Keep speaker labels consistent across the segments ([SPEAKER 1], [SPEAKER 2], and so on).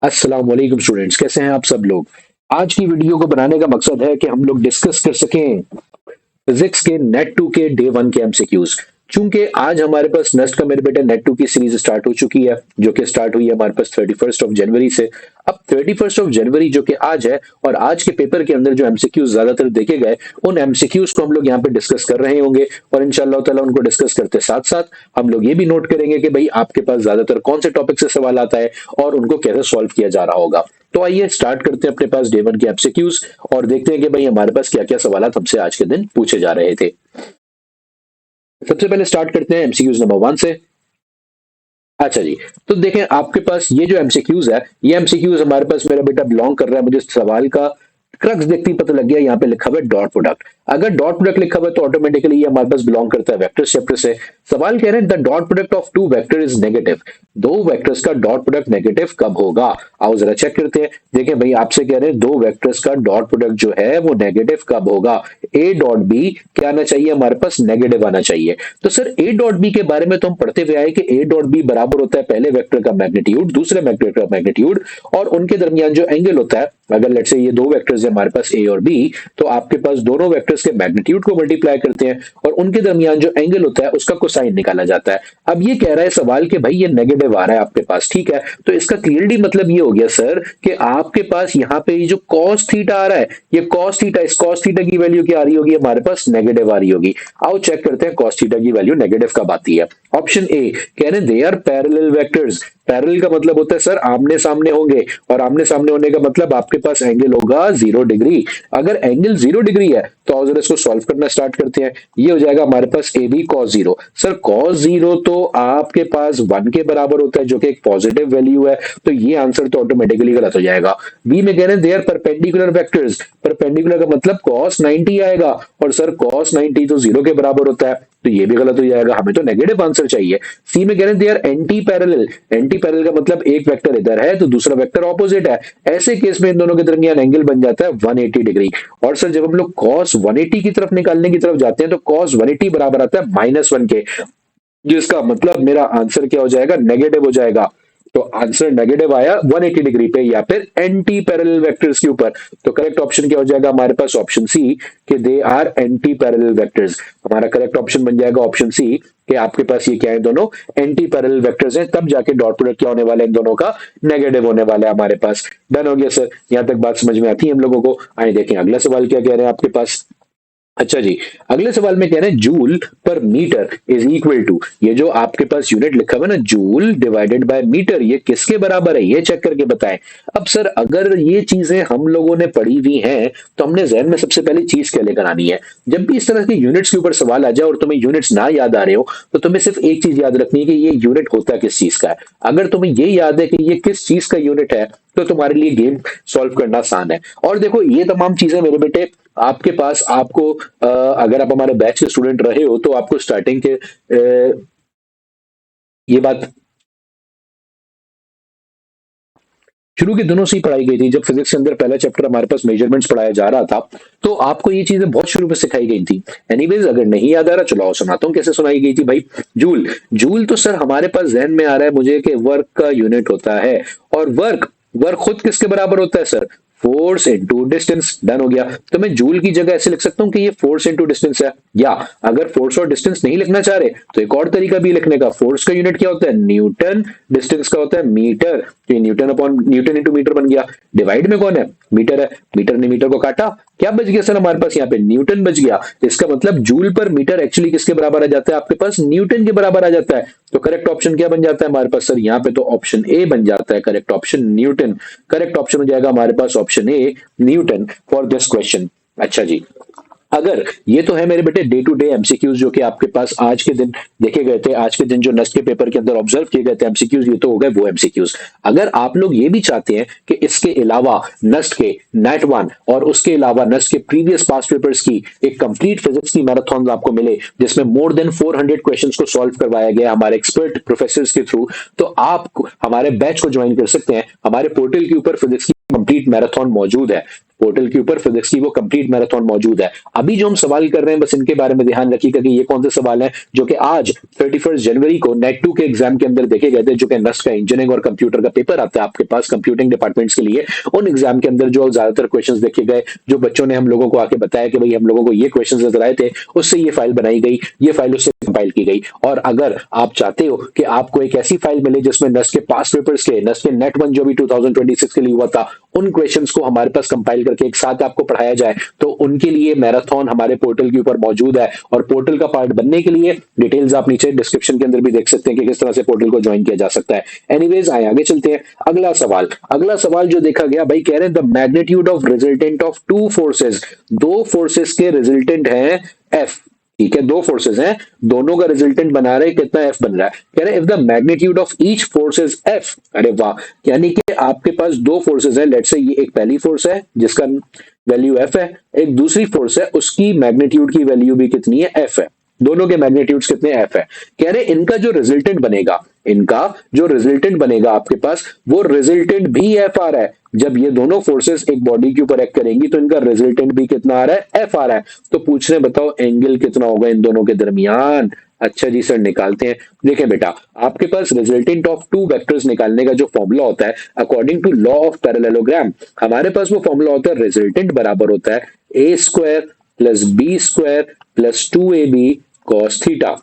[SPEAKER 1] अस्सलाम वालेकुम स्टूडेंट्स, कैसे हैं आप सब लोग। आज की वीडियो को बनाने का मकसद है कि हम लोग डिस्कस कर सकें फिजिक्स के नेट टू के डे वन के एमसीक्यूज। चूंकि आज हमारे पास नेक्स्ट का मेरे बेटे नेट टू की सीरीज स्टार्ट हो चुकी है, जो कि स्टार्ट हुई है हमारे पास 31 से। अब 31 जो कि आज है, और आज के पेपर के अंदर जो एमसीक्यूज ज्यादातर देखे गए, उन एमसीक्यूज को हम लोग यहाँ पे डिस्कस कर रहे होंगे। और इंशाल्लाह ताला उनको डिस्कस करते साथ साथ हम लोग ये भी नोट करेंगे कि भाई आपके पास ज्यादातर कौन से टॉपिक से सवाल आता है और उनको कैसे सॉल्व किया जा रहा होगा। तो आइए स्टार्ट करते हैं अपने पास डे वन के एमसीक्यूज और देखते हैं कि भाई हमारे पास क्या क्या सवाल हमसे आज के दिन पूछे जा रहे थे। सबसे पहले स्टार्ट करते हैं एमसीक्यूज नंबर वन से। अच्छा जी, तो देखें आपके पास ये जो एमसीक्यूज है, ये एमसीक्यूज हमारे पास मेरा बेटा बिलोंग कर रहा है, मुझे सवाल का क्रक्स देखते ही पता लग गया। यहाँ पे लिखा हुआ है डॉट प्रोडक्ट। अगर डॉट प्रोडक्ट लिखा हुआ है तो ऑटोमेटिकली ये हमारे पास बिलोंग करता है वेक्टर्स चैप्टर से। सवाल कह रहे हैं the dot product of two vector is negative. दो वेक्टर्स का डॉट प्रोडक्ट नेगेटिव कब होगा। आओ जरा चेक करते हैं। देखें भाई, आपसे कह रहे हैं दो वेक्टर्स का डॉट प्रोडक्ट जो है वो नेगेटिव कब होगा। ए डॉट बी क्या आना चाहिए, हमारे पास नेगेटिव आना चाहिए। तो सर ए डॉट बी के बारे में तो हम पढ़ते हुए आए कि ए डॉट बी बराबर होता है पहले वेक्टर का मैग्नीट्यूड दूसरे वेक्टर का मैग्नीट्यूड, और उनके दरमियान जो एंगल होता है, अगर लेट्स से ये दो वेक्टर्स है हमारे पास ए और बी, तो आपके पास दोनों वेक्टर्स के मैग्नीट्यूड को मल्टीप्लाई करते हैं और उनके दरमियान जो एंगल होता है उसका कोसाइन निकाला जाता है। अब ये कह रहा है सवाल कि भाई ये नेगेटिव आ रहा है आपके पास, ठीक है। तो इसका क्लियरली मतलब ये हो गया सर कि आपके पास यहाँ पे ये जो कॉस थीटा आ रहा है, ये कॉस थीटा, इस कॉस थीटा की वैल्यू क्या आ रही होगी, हमारे पास नेगेटिव आ रही होगी। आओ चेक करते हैं कॉस थीटा की वैल्यू नेगेटिव कब आती है। ऑप्शन ए कह रहे हैं they are parallel vectors. Parallel का मतलब होता है सर आमने सामने होंगे, और आमने सामने होने का मतलब आपके पास एंगल होगा 0 डिग्री। अगर एंगल 0 डिग्री है तो आओ जरा इसको सॉल्व करना स्टार्ट करते हैं। ये हो जाएगा हमारे पास A B cos zero. Sir cos zero तो आपके पास 1 के बराबर होता है, जो कि एक पॉजिटिव वैल्यू है, तो ये आंसर तो ऑटोमेटिकली गलत हो जाएगा। बी में कह रहे हैं they are perpendicular vectors. Perpendicular का मतलब cos 90 आएगा, और सर cos 90 तो 0 के बराबर होता है, तो ये भी गलत हो जाएगा, हमें तो नेगेटिव आंसर चाहिए। सी में कह रहे हैं they are anti parallel. Anti parallel का मतलब एक वेक्टर इधर है तो दूसरा वेक्टर ऑपोजिट है। ऐसे केस में इन दोनों के दरमियान एंगल बन जाता है 180 डिग्री। और सर जब हम लोग cos 180 की तरफ निकालने की तरफ जाते हैं तो cos 180 बराबर आता है -1 के, जिसका मतलब मेरा आंसर क्या हो जाएगा, नेगेटिव हो जाएगा। तो आंसर नेगेटिव आया 180 डिग्री पे या फिर एंटी पैरेलल वेक्टर्स के ऊपर। तो करेक्ट ऑप्शन क्या हो जाएगा हमारे पास, ऑप्शन सी कि they are anti parallel vectors. हमारा करेक्ट ऑप्शन बन जाएगा ऑप्शन सी कि आपके पास ये क्या है, दोनों एंटी पैरेलल वेक्टर्स हैं, तब जाके डॉट प्रोडक्ट क्या होने वाला है, इन दोनों का नेगेटिव होने वाला है हमारे पास। डन हो गया सर, यहां तक बात समझ में आती है हम लोगों को। आइए देखें अगला सवाल क्या कह रहे हैं आपके पास। अच्छा जी, अगले सवाल में कह रहे हैं जूल पर मीटर इज इक्वल टू, ये जो आपके पास यूनिट लिखा हुआ है ना, जूल डिवाइडेड बाय मीटर, ये किसके बराबर है, ये चेक करके बताएं। अब सर अगर ये चीजें हम लोगों ने पढ़ी हुई हैं तो हमने जहन में सबसे पहले चीज क्या लेकर आनी है। जब भी इस तरह के यूनिट्स के ऊपर सवाल आ जाए और तुम्हें यूनिट्स ना याद आ रहे हो, तो तुम्हें सिर्फ एक चीज याद रखनी है कि ये यूनिट होता किस चीज का है। अगर तुम्हें ये याद है कि ये किस चीज का यूनिट है, तो तुम्हारे लिए गेम सॉल्व करना आसान है। और देखो ये तमाम चीजें मेरे बेटे आपके पास, आपको अगर आप हमारे बैच के स्टूडेंट रहे हो तो आपको स्टार्टिंग के ये बात शुरू के दिनों से ही पढ़ाई गई थी। जब फिजिक्स के अंदर पहला चैप्टर हमारे पास मेजरमेंट्स पढ़ाया जा रहा था, तो आपको ये चीजें बहुत शुरू में सिखाई गई थी। एनीवेज अगर नहीं याद आ रहा, चलो आओ सुनाता हूँ कैसे सुनाई गई थी भाई। जूल, जूल तो सर हमारे पास जहन में आ रहा है मुझे कि वर्क का यूनिट होता है, और वर्क वर्क खुद किसके बराबर होता है sir, force into distance. Done हो गया। तो मैं जूल की जगह ऐसे लिख सकता हूं कि ये फोर्स इंटू डिस्टेंस है, या अगर फोर्स और डिस्टेंस नहीं लिखना चाह रहे तो एक और तरीका भी लिखने का। फोर्स का यूनिट क्या होता है, न्यूटन। डिस्टेंस का होता है मीटर, तो ये newton upon newton into metre बन गया। डिवाइड में कौन है, मीटर है। मीटर ने मीटर को काटा, क्या बच गया सर हमारे पास यहाँ पे, न्यूटन बच गया। इसका मतलब जूल पर मीटर एक्चुअली किसके बराबर आ जाता है, आपके पास न्यूटन के बराबर आ जाता है। तो करेक्ट ऑप्शन क्या बन जाता है हमारे पास सर, यहाँ पे तो ऑप्शन ए बन जाता है correct option, newton. Correct option हो जाएगा हमारे पास option A, newton for this question. अच्छा जी, अगर ये तो है मेरे बेटे डे टू डे एमसीक्यूज जो कि आपके पास आज के दिन देखे गए थे, आज के दिन जो नेक्स्ट के पेपर के अंदर ऑब्जर्व किए गए थे एमसीक्यूज, ये तो हो गए वो एमसीक्यूज। अगर आप लोग ये भी चाहते हैं कि इसके अलावा नेक्स्ट के नेट वन और उसके अलावा नेक्स्ट के प्रीवियस पास्ट पेपर्स की एक कंप्लीट फिजिक्स की मैराथन आपको मिले, जिसमें मोर देन 400 क्वेश्चंस को सॉल्व करवाया गया हमारे एक्सपर्ट प्रोफेसर के थ्रू, तो आप हमारे बैच को ज्वाइन कर सकते हैं। हमारे पोर्टल के ऊपर फिजिक्स की कंप्लीट मैराथन मौजूद है। पोर्टल के ऊपर फिजिक्स की वो कंप्लीट मैराथन मौजूद है। अभी जो हम सवाल कर रहे हैं बस इनके बारे में ध्यान रखिएगा कि ये कौन से सवाल हैं जो कि आज 31 जनवरी को नेट 2 के एग्जाम के अंदर देखे गए थे, जो कि नस्ट का इंजीनियरिंग और कंप्यूटर का पेपर आता है आपके पास कंप्यूटिंग डिपार्टमेंट्स के लिए। उन एग्जाम के अंदर जो ज्यादातर क्वेश्चंस देखे गए, जो बच्चों ने हम लोगों को आके बताया कि भाई हम लोगों को ये क्वेश्चंस नजर आए थे, उससे ये फाइल बनाई गई, ये फाइल उससे कंपाइल की गई। और अगर आप चाहते हो कि आपको एक ऐसी फाइल मिले जिसमें नस्ट के पास्ट पेपर्स के, नस्ट के नेट 1 जो भी 2026 के लिए हुआ था, उन क्वेश्चंस को हमारे पास कंपाइल करके एक साथ आपको पढ़ाया जाए, तो उनके लिए मैराथन हमारे पोर्टल के ऊपर मौजूद है। और पोर्टल का पार्ट बनने के लिए डिटेल्स आप नीचे डिस्क्रिप्शन के अंदर भी देख सकते हैं कि किस तरह से पोर्टल को ज्वाइन किया जा सकता है। एनीवेज आगे चलते हैं। अगला सवाल जो देखा गया, भाई कह रहे हैं the magnitude of resultant of two forces, दो फोर्सेस के रिजल्टेंट हैं एफ। ठीक है, दो फोर्सेस हैं, दोनों का रिजल्टेंट बना रहे, कितना एफ बन रहा है। कह रहे हैं if the magnitude of each force is F. अरे वाह, यानी कि आपके पास दो फोर्सेस हैं, लेट्स से ये एक पहली फोर्स है जिसका वैल्यू एफ है, एक दूसरी फोर्स है उसकी मैग्नीट्यूड की वैल्यू भी कितनी है, एफ है। दोनों के मैग्नीट्यूड्स कितने एफ है। कह रहे इनका जो रिजल्टेंट बनेगा आपके पास, वो रिजल्टेंट भी एफ आ रहा है। जब ये दोनों फोर्सेस एक बॉडी के ऊपर एक्ट करेंगी तो इनका रिजल्टेंट भी कितना आ रहा है, एफ आ रहा है। तो पूछ रहे बताओ एंगल कितना होगा इन दोनों के दरमियान। अच्छा जी सर, निकालते हैं। देखें बेटा, आपके पास रिजल्टेंट ऑफ टू वेक्टर्स निकालने का जो फॉर्मूला होता है according to law of parallelogram, हमारे पास वो फॉर्मूला होता है रिजल्टेंट बराबर होता है A square plus B square plus 2ab cos theta.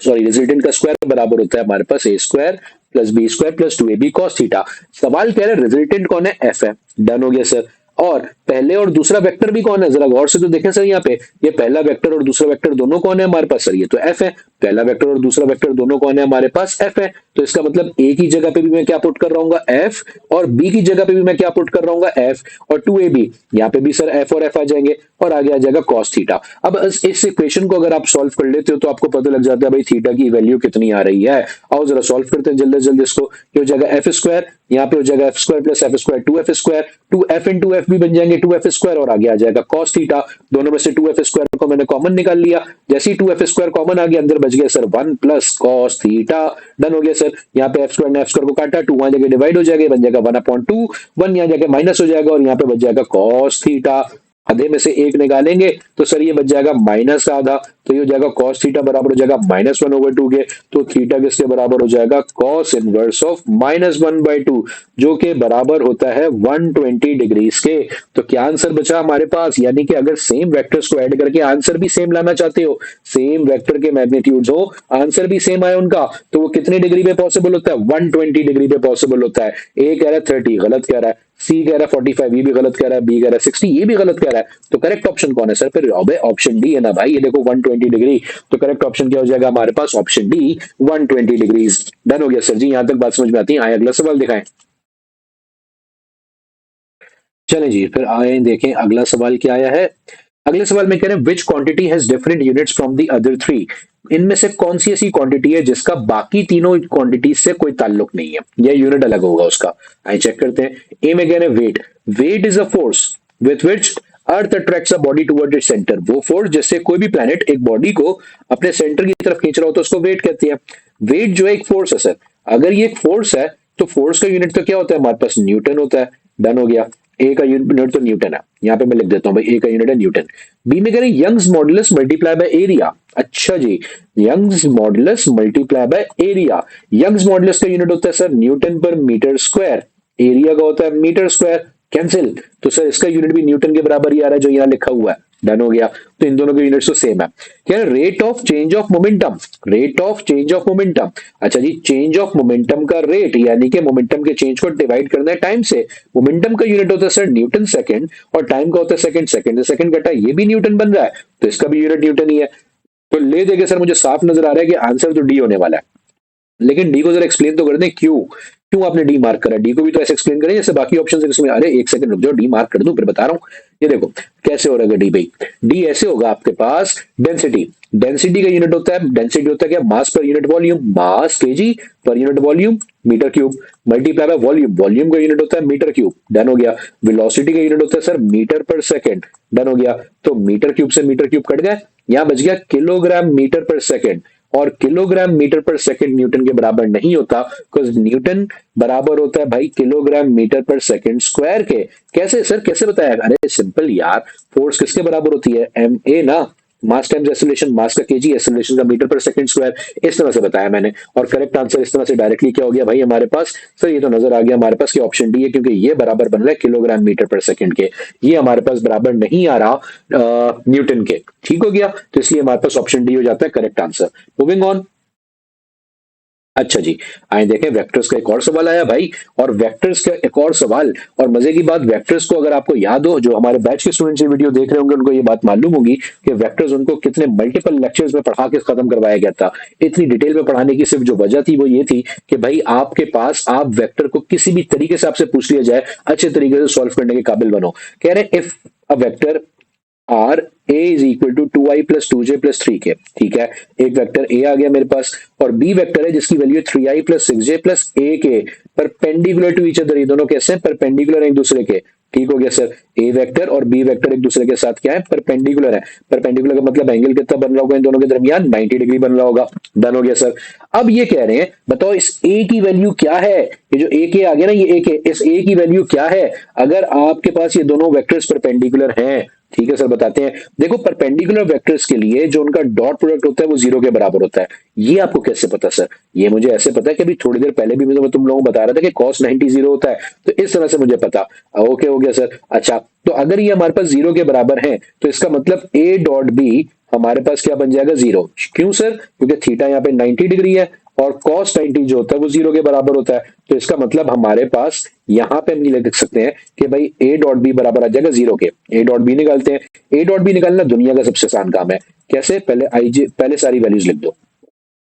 [SPEAKER 1] Sorry, resultant का स्क्वायर बराबर होता है हमारे पास A square plus B square plus 2ab cos theta. सवाल कह रहा है रिजल्टेंट कौन है, एफ है। डन हो गया सर। और पहले और दूसरा वेक्टर भी कौन है, जरा गौर से तो देखें सर, यहाँ पे ये पहला वेक्टर और दूसरा वेक्टर दोनों कौन है हमारे पास, सर ये तो एफ है। पहला वेक्टर और दूसरा वेक्टर दोनों कौन है हमारे पास, एफ है। तो इसका मतलब ए की जगह पे भी मैं क्या पुट कर रहा हूँ, एफ, और बी की जगह पे भी मैं क्या पुट कर रहा हूँ, एफ, और 2ab, यहाँ पे भी सर एफ और एफ आ जाएंगे, और आगे आ जाएगा कॉस थीटा। अब इस इक्वेशन को अगर आप सॉल्व कर लेते हो तो आपको पता लग जाता है भाई थीटा की वैल्यू कितनी आ रही है। आओ जरा सॉल्व करते हैं जल्दी जल्दी इसको। ये हो जाएगा एफ स्क्वायर, यहाँ पे हो जाएगा F square plus F square 2f square, 2f into F भी बन जाएंगे 2f स्क्वायर, और आगे आ जाएगा कॉस थीटा। दोनों में से 2f स्क्वायर को मैंने कॉमन निकाल लिया, जैसे ही 2f स्क्वायर कॉमन आ गया अंदर बच गया sir 1 plus cos theta. Done हो गया सर। यहाँ पे एफ स्क्वायर ने एफ स्क्वायर को काटा, 2 वहां जगह डिवाइड हो जाएगा, बन जाएगा 1/2, 1 यहाँ जाके माइनस हो जाएगा, और यहाँ पे बच जाएगा कॉस थीटा। आधे में से एक निकालेंगे तो सर ये बच जाएगा माइनस का आधा, तो ये हो जाएगा कॉस थीटा बराबर हो जाएगा -1/2 के। तो थीटा किसके बराबर हो जाएगा, कॉस इनवर्स ऑफ -1/2, जो कि बराबर होता है 120 डिग्रीज के। तो क्या आंसर बचा हमारे पास, यानी कि अगर सेम वेक्टर्स को ऐड करके आंसर भी सेम लाना चाहते हो, सेम वेक्टर के मैग्नीट्यूड्स हो, आंसर भी सेम आए उनका, तो वो कितने डिग्री पे पॉसिबल होता है, 120 डिग्री पे पॉसिबल होता है। ए कह रहा है 30, गलत कह रहा है। सी कह रहा है 45, ये भी गलत कह रहा है। बी कह रहा है 60, ये भी गलत कह रहा है। तो करेक्ट ऑप्शन कौन है सर, फिर ऑप्शन डी है ना भाई। ये देखो 120 डिग्री, तो करेक्ट ऑप्शन क्या हो जाएगा हमारे पास, ऑप्शन डी 120 डिग्रीज। डन हो गया सर जी, यहां तक बात समझ में आती है। आए अगला सवाल दिखाएं। चलें जी, फिर आए देखें अगला सवाल क्या आया है। अगले सवाल में कह रहे हैं विच quantity has different units from the other three. इनमें से कौन सी ऐसी क्वांटिटी है जिसका बाकी तीनों क्वांटिटीज से कोई ताल्लुक नहीं है, या यूनिट अलग होगा उसका। आइए चेक करते हैं। ए में कह रहे हैं weight, weight is a force with which earth attracts a body toward its centre. वो फोर्स जिससे कोई भी प्लैनेट एक बॉडी को अपने सेंटर की तरफ खींच रहा हो तो उसको वेट कहते हैं। वेट जो है एक फोर्स है सर, अगर ये एक फोर्स है तो फोर्स का यूनिट तो क्या होता है हमारे पास, न्यूटन होता है। डन हो गया। ए का यूनिट तो न्यूटन है, यहाँ पे मैं लिख देता हूं भाई, ए का यूनिट है न्यूटन। बी में कह रहे हैं Young's modulus multiply by area. अच्छा जी, Young's modulus multiply by area. Young's modulus का यूनिट होता है सर न्यूटन पर मीटर स्क्वायर, एरिया का होता है मीटर स्क्वायर। कैंसिल, तो सर इसका यूनिट भी न्यूटन के बराबर ही आ रहा है जो यहाँ लिखा हुआ है। डन हो गया। तो इन दोनों के यूनिट्स तो सेम है। क्या rate of change of momentum, rate of change of momentum. अच्छा जी, चेंज ऑफ मोमेंटम का रेट, यानी कि मोमेंटम के चेंज को डिवाइड करना है टाइम से। मोमेंटम का यूनिट होता है सर न्यूटन सेकंड, और टाइम का होता है सेकंड। सेकंड से सेकंड घटा, ये भी न्यूटन बन रहा है, तो इसका भी यूनिट न्यूटन ही है। तो ले देंगे सर, मुझे साफ नजर आ रहा है कि आंसर तो डी होने वाला है। लेकिन डी को जरा एक्सप्लेन तो कर दें, क्यों क्यों आपने डी मार्क करा। डी को भी तो ऐसे एक्सप्लेन करें जैसे बाकी ऑप्शन एक्सप्लेन। अरे एक सेकंड रुक जाओ, डी मार्क कर दूं फिर बता रहा हूं। ये देखो कैसे हो रहा है डी भाई। डी ऐसे होगा आपके पास, डेंसिटी, डेंसिटी का यूनिट होता है, डेंसिटी होता है क्या, मास पर यूनिट वॉल्यूम, मास केजी पर unit volume metre cube, multiply by volume, volume का यूनिट होता है मीटर क्यूब। डन हो गया। वेलोसिटी का यूनिट होता है सर मीटर पर सेकंड। डन हो गया। तो मीटर क्यूब से मीटर क्यूब कट गए, यहां बच गया किलोग्राम मीटर पर सेकंड। और किलोग्राम मीटर पर सेकंड न्यूटन के बराबर नहीं होता, बिकॉज न्यूटन बराबर होता है भाई किलोग्राम मीटर पर सेकंड स्क्वायर के। कैसे सर, कैसे बताया? अरे सिंपल यार, फोर्स किसके बराबर होती है? एम ए ना, मास टाइम्स एक्सीलरेशन, मास का केजी, एक्सीलरेशन का मीटर पर सेकंड स्क्वायर। इस तरह से बताया मैंने, और करेक्ट आंसर इस तरह से डायरेक्टली क्या हो गया भाई हमारे पास? सर ये तो नजर आ गया हमारे पास कि ऑप्शन डी है, क्योंकि ये बराबर बन रहा है किलोग्राम मीटर पर सेकंड के, ये हमारे पास बराबर नहीं आ रहा न्यूटन के। ठीक हो गया, तो इसलिए हमारे पास ऑप्शन डी हो जाता है करेक्ट आंसर। Moving on. अच्छा जी, आए देखें वेक्टर्स का एक और सवाल आया भाई, और वेक्टर्स का एक और सवाल, और मजे की बात, वेक्टर्स को अगर आपको याद हो, जो हमारे बैच के स्टूडेंट्स ये वीडियो देख रहे होंगे उनको ये बात मालूम होगी कि वेक्टर्स उनको कितने मल्टीपल लेक्चर्स में पढ़ा के खत्म करवाया गया था। इतनी डिटेल में पढ़ाने की सिर्फ जो वजह थी वो ये थी कि भाई आपके पास, आप वेक्टर को किसी भी तरीके से आपसे पूछ लिया जाए, अच्छे तरीके से सॉल्व करने के काबिल बनो। कह रहे हैं if a vector R A is equal to 2i+2j+3k, ठीक है, एक वेक्टर ए आ गया मेरे पास, और बी वेक्टर है जिसकी वैल्यू 3i+6j+a के, परपेंडिकुलर टू ईच अदर। ये दोनों कैसे हैं? परपेंडिकुलर एक दूसरे के। ठीक हो गया सर, ए वेक्टर और बी वेक्टर एक दूसरे के साथ क्या है? परपेंडिकुलर है। परपेंडिकुलर का मतलब एंगल कितना बन रहा होगा इन दोनों के दरमियान? 90 डिग्री बन रहा होगा। डन हो गया सर। अब ये कह रहे हैं बताओ इस ए की वैल्यू क्या है? ये जो ए के आ गया ना, ये ए के, इस ए की वैल्यू क्या है अगर आपके पास ये दोनों वेक्टर्स परपेंडिकुलर हैं? ठीक है सर, बताते हैं। देखो परपेंडिकुलर वेक्टर्स के लिए जो उनका डॉट प्रोडक्ट होता है वो 0 के बराबर होता है। ये आपको कैसे पता सर? ये मुझे ऐसे पता है कि अभी थोड़ी देर पहले भी मैं तुम लोगों को बता रहा था कि cos 90 0 होता है, तो इस तरह से मुझे पता। ओके हो गया सर। अच्छा, तो अगर ये हमारे पास 0 के बराबर है तो इसका मतलब ए डॉट बी हमारे पास क्या बन जाएगा? 0। क्यों सर? क्योंकि थीटा यहाँ पे 90 डिग्री है और cos 90 जो होता है वो 0 के बराबर होता है, तो इसका मतलब हमारे पास यहां पे हम ये लिख सकते हैं कि भाई ए डॉट बी बराबर आ जाएगा 0 के। ए डॉट बी निकालते हैं। ए डॉट बी निकालना दुनिया का सबसे आसान काम है। कैसे? पहले आई जे, पहले सारी वैल्यूज लिख दो,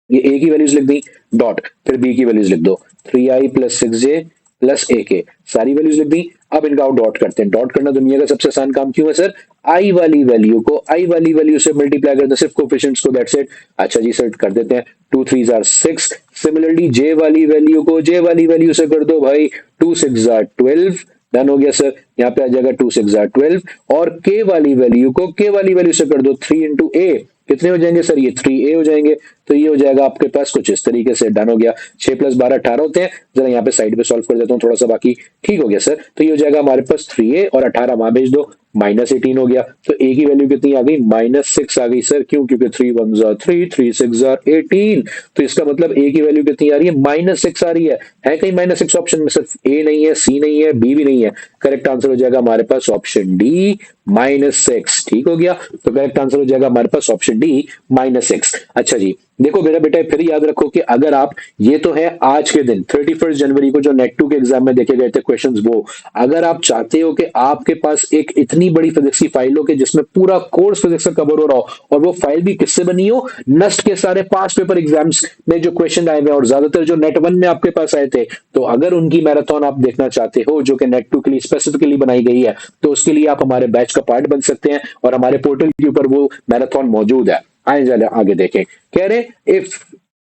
[SPEAKER 1] ये ए की वैल्यूज लिख दी, डॉट, फिर बी की वैल्यूज लिख दो, 3i+6j+a के, सारी वैल्यूज लिख दी। अब इनका डॉट करते हैं। डॉट करना दुनिया का सबसे आसान काम क्यों है सर? आई वाली वैल्यू को आई वाली वैल्यू से मल्टीप्लाई करते हैं, सिर्फ कोफिशिएंट्स को, दैट्स इट। अच्छा जी सर, कर देते हैं। 2 3 जार 6। सिमिलरली जे वाली वैल्यू को जे वाली वैल्यू से कर दो भाई, 2 6 जार 12। डन हो गया सर, यहाँ पे आ जाएगा 2 6 जार 12, और के वाली वैल्यू को के वाली वैल्यू से कर दो, 3 इंटू ए। कितने हो जाएंगे सर? ये 3a हो जाएंगे। तो ये हो जाएगा आपके पास कुछ इस तरीके से। डन हो गया। 6 + 12 18 होते हैं। जरा यहाँ पे साइड पे सॉल्व कर देता हूँ थोड़ा सा बाकी। ठीक हो गया सर, तो ये हो जाएगा हमारे पास 3a, और 18 वहां भेज दो, -18 हो गया। तो a की वैल्यू कितनी आ गई? -6 आ गई सर। क्यों? क्योंकि 3 1 जार 3, 3 6 जार 18। तो इसका मतलब a की वैल्यू कितनी आ रही है? -6 आ रही है कहीं -6 ऑप्शन में? सिर्फ a नहीं है, c नहीं है, b भी नहीं है। करेक्ट आंसर हो जाएगा हमारे पास ऑप्शन डी, -6। ठीक हो गया, तो करेक्ट आंसर हो जाएगा हमारे पास ऑप्शन डी, -6। अच्छा जी, देखो मेरा बेटा फिर याद रखो कि अगर आप, ये तो है आज के दिन 31 जनवरी को जो नेट 2 के एग्जाम में देखे गए थे क्वेश्चंस, वो अगर आप चाहते हो कि आपके पास एक इतनी बड़ी फिजिक्स की फाइल हो कि जिसमें पूरा कोर्स फिजिक्स का कवर हो रहा हो, और वो फाइल भी किससे बनी हो? नस्ट के सारे पास पेपर एग्जाम्स में जो क्वेश्चन आए हुए और ज्यादातर जो नेट 1 में आपके पास आए थे, तो अगर उनकी मैराथन आप देखना चाहते हो जो कि नेट 2 के लिए स्पेसिफिकली बनाई गई है, तो उसके लिए आप हमारे बैच का पार्ट बन सकते हैं, और हमारे पोर्टल के ऊपर वो मैराथन मौजूद है। आए चले आगे देखें। कह रहे if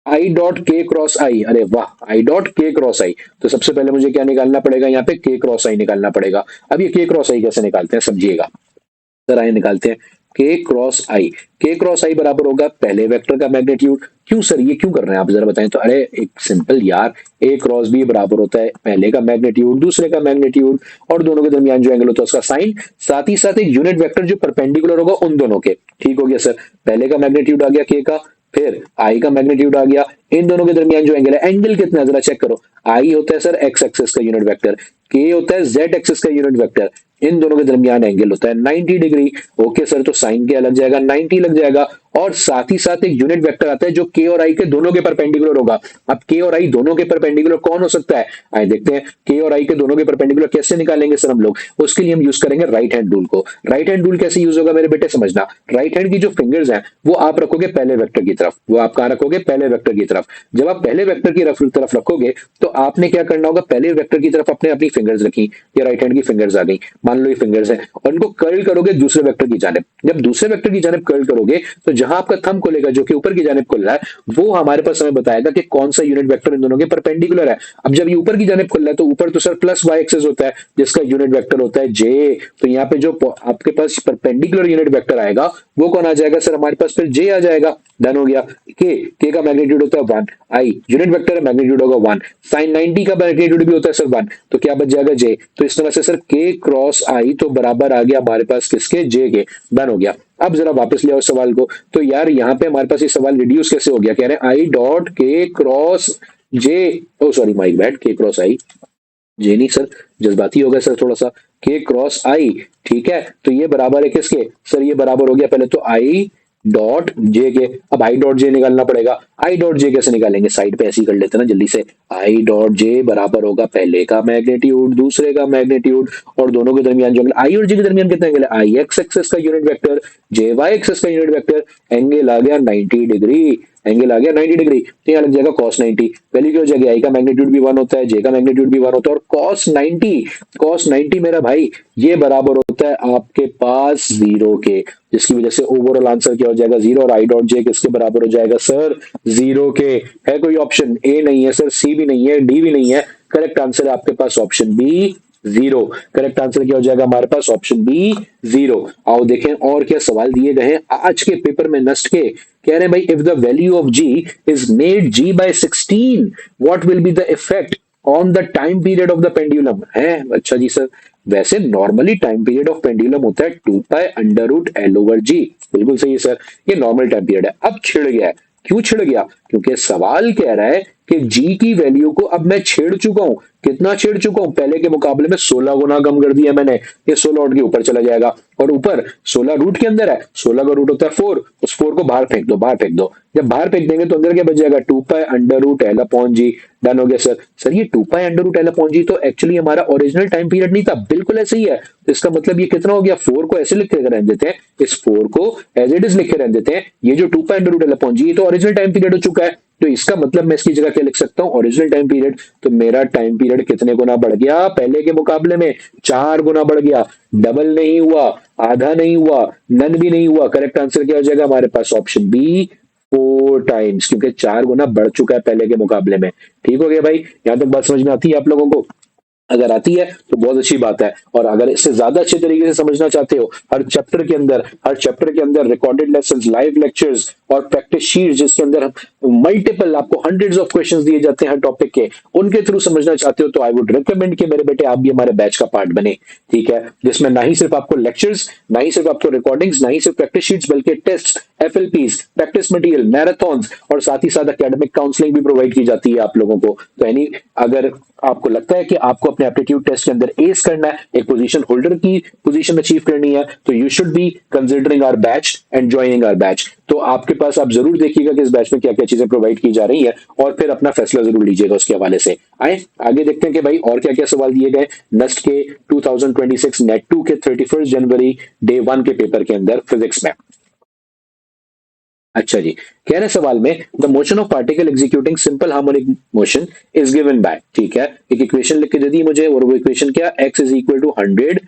[SPEAKER 1] I dot K cross आई, अरे वाह, आई डॉट के क्रॉस आई, तो सबसे पहले मुझे क्या निकालना पड़ेगा? यहाँ पे के क्रॉस आई निकालना पड़ेगा। अब ये के क्रॉस आई कैसे निकालते हैं समझिएगा, जरा ये निकालते हैं। के क्रॉस आई, के क्रॉस आई बराबर होगा पहले वेक्टर का मैग्नीट्यूड। क्यों सर, ये क्यों कर रहे हैं आप जरा बताएं तो? अरे एक सिंपल यार, ए क्रॉस बी बराबर होता है पहले का मैग्नीट्यूड दूसरे का मैग्नीट्यूड, और दोनों के दरमियान जो एंगल होता है उसका साइन, साथ ही साथ एक यूनिट वेक्टर जो परपेंडिकुलर होगा उन दोनों के। ठीक हो गया सर, पहले का मैग्नीट्यूड आ गया के का, फिर आई का मैग्नीट्यूड आ गया, इन दोनों के दरमियान जो एंगल है, एंगल कितना है जरा चेक करो। आई होता है सर एक्स एक्सिस का यूनिट वेक्टर, के होता है जेड एक्सिस का यूनिट वेक्टर, इन दोनों के दरमियान एंगल होता है 90 डिग्री। ओके सर, तो साइन क्या लग जाएगा? 90 लग जाएगा, और साथ ही साथ एक यूनिट वेक्टर आता है जो के और आई के दोनों के परपेंडिकुलर होगा। अब के और आई दोनों के परपेंडिकुलर कौन हो सकता है? आइए देखते हैं के और आई के दोनों के परपेंडिकुलर कैसे निकालेंगे सर हम लोग। उसके लिए हम यूज करेंगे राइट हैंड रूल को। राइट हैंड रूल कैसे यूज होगा मेरे बेटे समझना। राइट हैंड की जो फिंगर्स हैं वो आप रखोगे पहले वेक्टर की तरफ, वो आप कहां रखोगे? पहले वेक्टर की तरफ। जब आप पहले वेक्टर की तरफ रखोगे तो आपने क्या करना होगा? पहले वेक्टर की तरफ अपने अपनी फिंगर्स रखी, ये राइट हैंड की फिंगर्स आ गई। मान मान लो ये फिंगर्स हैं और इनको कर्ल करोगे दूसरे वेक्टर की जानिब। जब दूसरे वेक्टर की जानिब कर्ल करोगे तो जहां आपका थंब खुलेगा जो कि ऊपर की जानिब खुल रहा है वो हमारे पास हमें बताएगा कि कौन सा यूनिट वेक्टर इन दोनों के परपेंडिकुलर है। अब जब ये ऊपर की जानिब खुल रहा है तो ऊपर तो सर प्लस वाई एक्सेस होता है जिसका यूनिट वेक्टर होता है जे। तो यहाँ पे जो आपके पास परपेंडिकुलर यूनिट वेक्टर आएगा वो कौन आ जाएगा सर, हमारे पास फिर जे आ जाएगा। डन हो गया। के का मैग्नीट्यूड होता है 1, आई यूनिट वेक्टर है मैग्नीट्यूड होगा 1, साइन 90 का मैग्नीट्यूड भी होता है सर 1, तो क्या बच जाएगा जे। तो इस तरह से सर के क्रॉस आई तो बराबर आ गया हमारे पास किसके, जे के। डन हो गया। अब जरा वापस ले आओ सवाल को। तो यार यहाँ पे हमारे पास ये सवाल रिड्यूस कैसे हो गया, कह रहे हैं I dot K cross J, oh sorry my bad, K cross I, J नहीं सर, जज्बाती हो गया सर थोड़ा सा, के क्रॉस आई। ठीक है, तो ये बराबर है किसके सर, ये बराबर हो गया पहले तो आई डॉट जे के। अब आई डॉट जे निकालना पड़ेगा, आई डॉट जे कैसे निकालेंगे, साइड पे ऐसे ही कर लेते हैं ना जल्दी से। आई डॉट जे बराबर होगा पहले का मैग्नीट्यूड दूसरे का मैग्नीट्यूड और दोनों के दरमियान जो एंगल, आई और जे के दरमियान कितना एंगल है, आई एक्स एक्सेस का यूनिट वेक्टर, जे वाई एक्सेस का यूनिट वेक्टर, एंगल आ गया 90 डिग्री, एंगल आ गया 90 डिग्री। तो यहाँ लग जाएगा cos 90, वैल्यू क्या हो जाएगी, आई का मैग्नीट्यूड भी 1 होता है, जे का मैग्नीट्यूड भी 1 होता है और cos 90 मेरा भाई ये बराबर होता है आपके पास 0 के, जिसकी वजह से ओवरऑल आंसर क्या हो जाएगा 0 और आई डॉट जे किसके बराबर हो जाएगा सर 0 के। है कोई ऑप्शन, ए नहीं है सर, सी भी नहीं है, डी भी नहीं है, करेक्ट आंसर है आपके पास ऑप्शन बी 0। करेक्ट आंसर क्या हो जाएगा हमारे पास ऑप्शन बी 0। आओ देखें और क्या सवाल दिए गए हैं आज के पेपर में नस्ट के। कह रहे हैं भाई if the value of g is made g by 16 what will be the effect on the time period of the pendulum. है अच्छा जी सर, वैसे normally time period of pendulum होता है 2 pi under root l over g. बिल्कुल सही है sir, ये नॉर्मल टाइम पीरियड है। अब छिड़ गया है, क्यों छिड़ गया, क्योंकि सवाल कह रहा है कि जी की वैल्यू को अब मैं छेड़ चुका हूं। कितना छेड़ चुका हूं, पहले के मुकाबले में 16 गुना कम कर दिया मैंने, ये 16 उठ के ऊपर चला जाएगा और ऊपर 16 रूट के अंदर है, 16 का रूट होता है 4, उस 4 को बाहर फेंक दो, बाहर फेंक दो। जब बाहर फेंक देंगे तो अंदर क्या बच जाएगा 2 pi under root l upon g. Done हो गया सर। सर ये 2 pi under root l upon g तो एक्चुअली हमारा ओरिजिनल टाइम पीरियड नहीं था, बिल्कुल ऐसे ही है। तो इसका मतलब ये कितना हो गया, 4 को ऐसे लिख के रहने देते हैं, इस 4 को एज इट इज लिख के रहने देते हैं। ये जो 2 pi under root l upon g तो ओरिजिनल टाइम पीरियड हो चुका है, तो इसका मतलब मैं इसकी जगह क्या लिख सकता हूं, ओरिजिनल टाइम पीरियड। तो मेरा टाइम पीरियड कितने गुना बढ़ गया, पहले के मुकाबले में 4 गुना बढ़ गया। डबल नहीं हुआ, आधा नहीं हुआ, नन भी नहीं हुआ। करेक्ट आंसर क्या हो जाएगा हमारे पास ऑप्शन बी 4 टाइम्स, क्योंकि 4 गुना बढ़ चुका है पहले के मुकाबले में। ठीक हो गया भाई, यहां तक बात समझ में आती है आप लोगों को? अगर आती है तो बहुत अच्छी बात है, और अगर इससे ज्यादा अच्छे तरीके से समझना चाहते हो, हर चैप्टर के अंदर रिकॉर्डेड लेसन्स, लाइव लेक्चर्स और प्रैक्टिस शीट्स जिसके अंदर मल्टीपल आपको हंड्रेड्स ऑफ क्वेश्चंस दिए जाते हैं हर टॉपिक के, उनके थ्रू समझना चाहते हो तो आई वुड रिकमेंड कि मेरे बेटे आप भी हमारे बैच का पार्ट बने। ठीक है, जिसमें ना ही सिर्फ आपको लेक्चर्स, ना ही सिर्फ आपको रिकॉर्डिंग्स, ना ही सिर्फ प्रैक्टिस शीट्स, बल्कि टेस्ट, एफएलपीज, प्रैक्टिस मटेरियल, मैराथन्स और साथ ही साथ एकेडमिक काउंसलिंग भी प्रोवाइड की जाती है आप लोगों को। तो यानी अगर आपको लगता है कि आपको अपने एप्टीट्यूड टेस्ट के अंदर एस करना है, एक पोजीशन होल्डर की पोजीशन अचीव करनी है, तो you should be considering our batch and joining our batch. तो आपके पास आप जरूर देखिएगा कि इस बैच में क्या क्या चीजें प्रोवाइड की जा रही है और फिर अपना फैसला जरूर लीजिएगा उसके हवाले से। आए आगे देखते हैं कि भाई और क्या क्या सवाल दिए गए नेक्स्ट के 2026 नेट 2 के 31 जनवरी डे 1 के पेपर के अंदर फिजिक्स में। अच्छा जी, कह रहे सवाल में the motion of particle executing simple harmonic motion is given by. ठीक है, एक इक्वेशन लिख के दे दी मुझे और वो इक्वेशन क्या, x is equal to 100,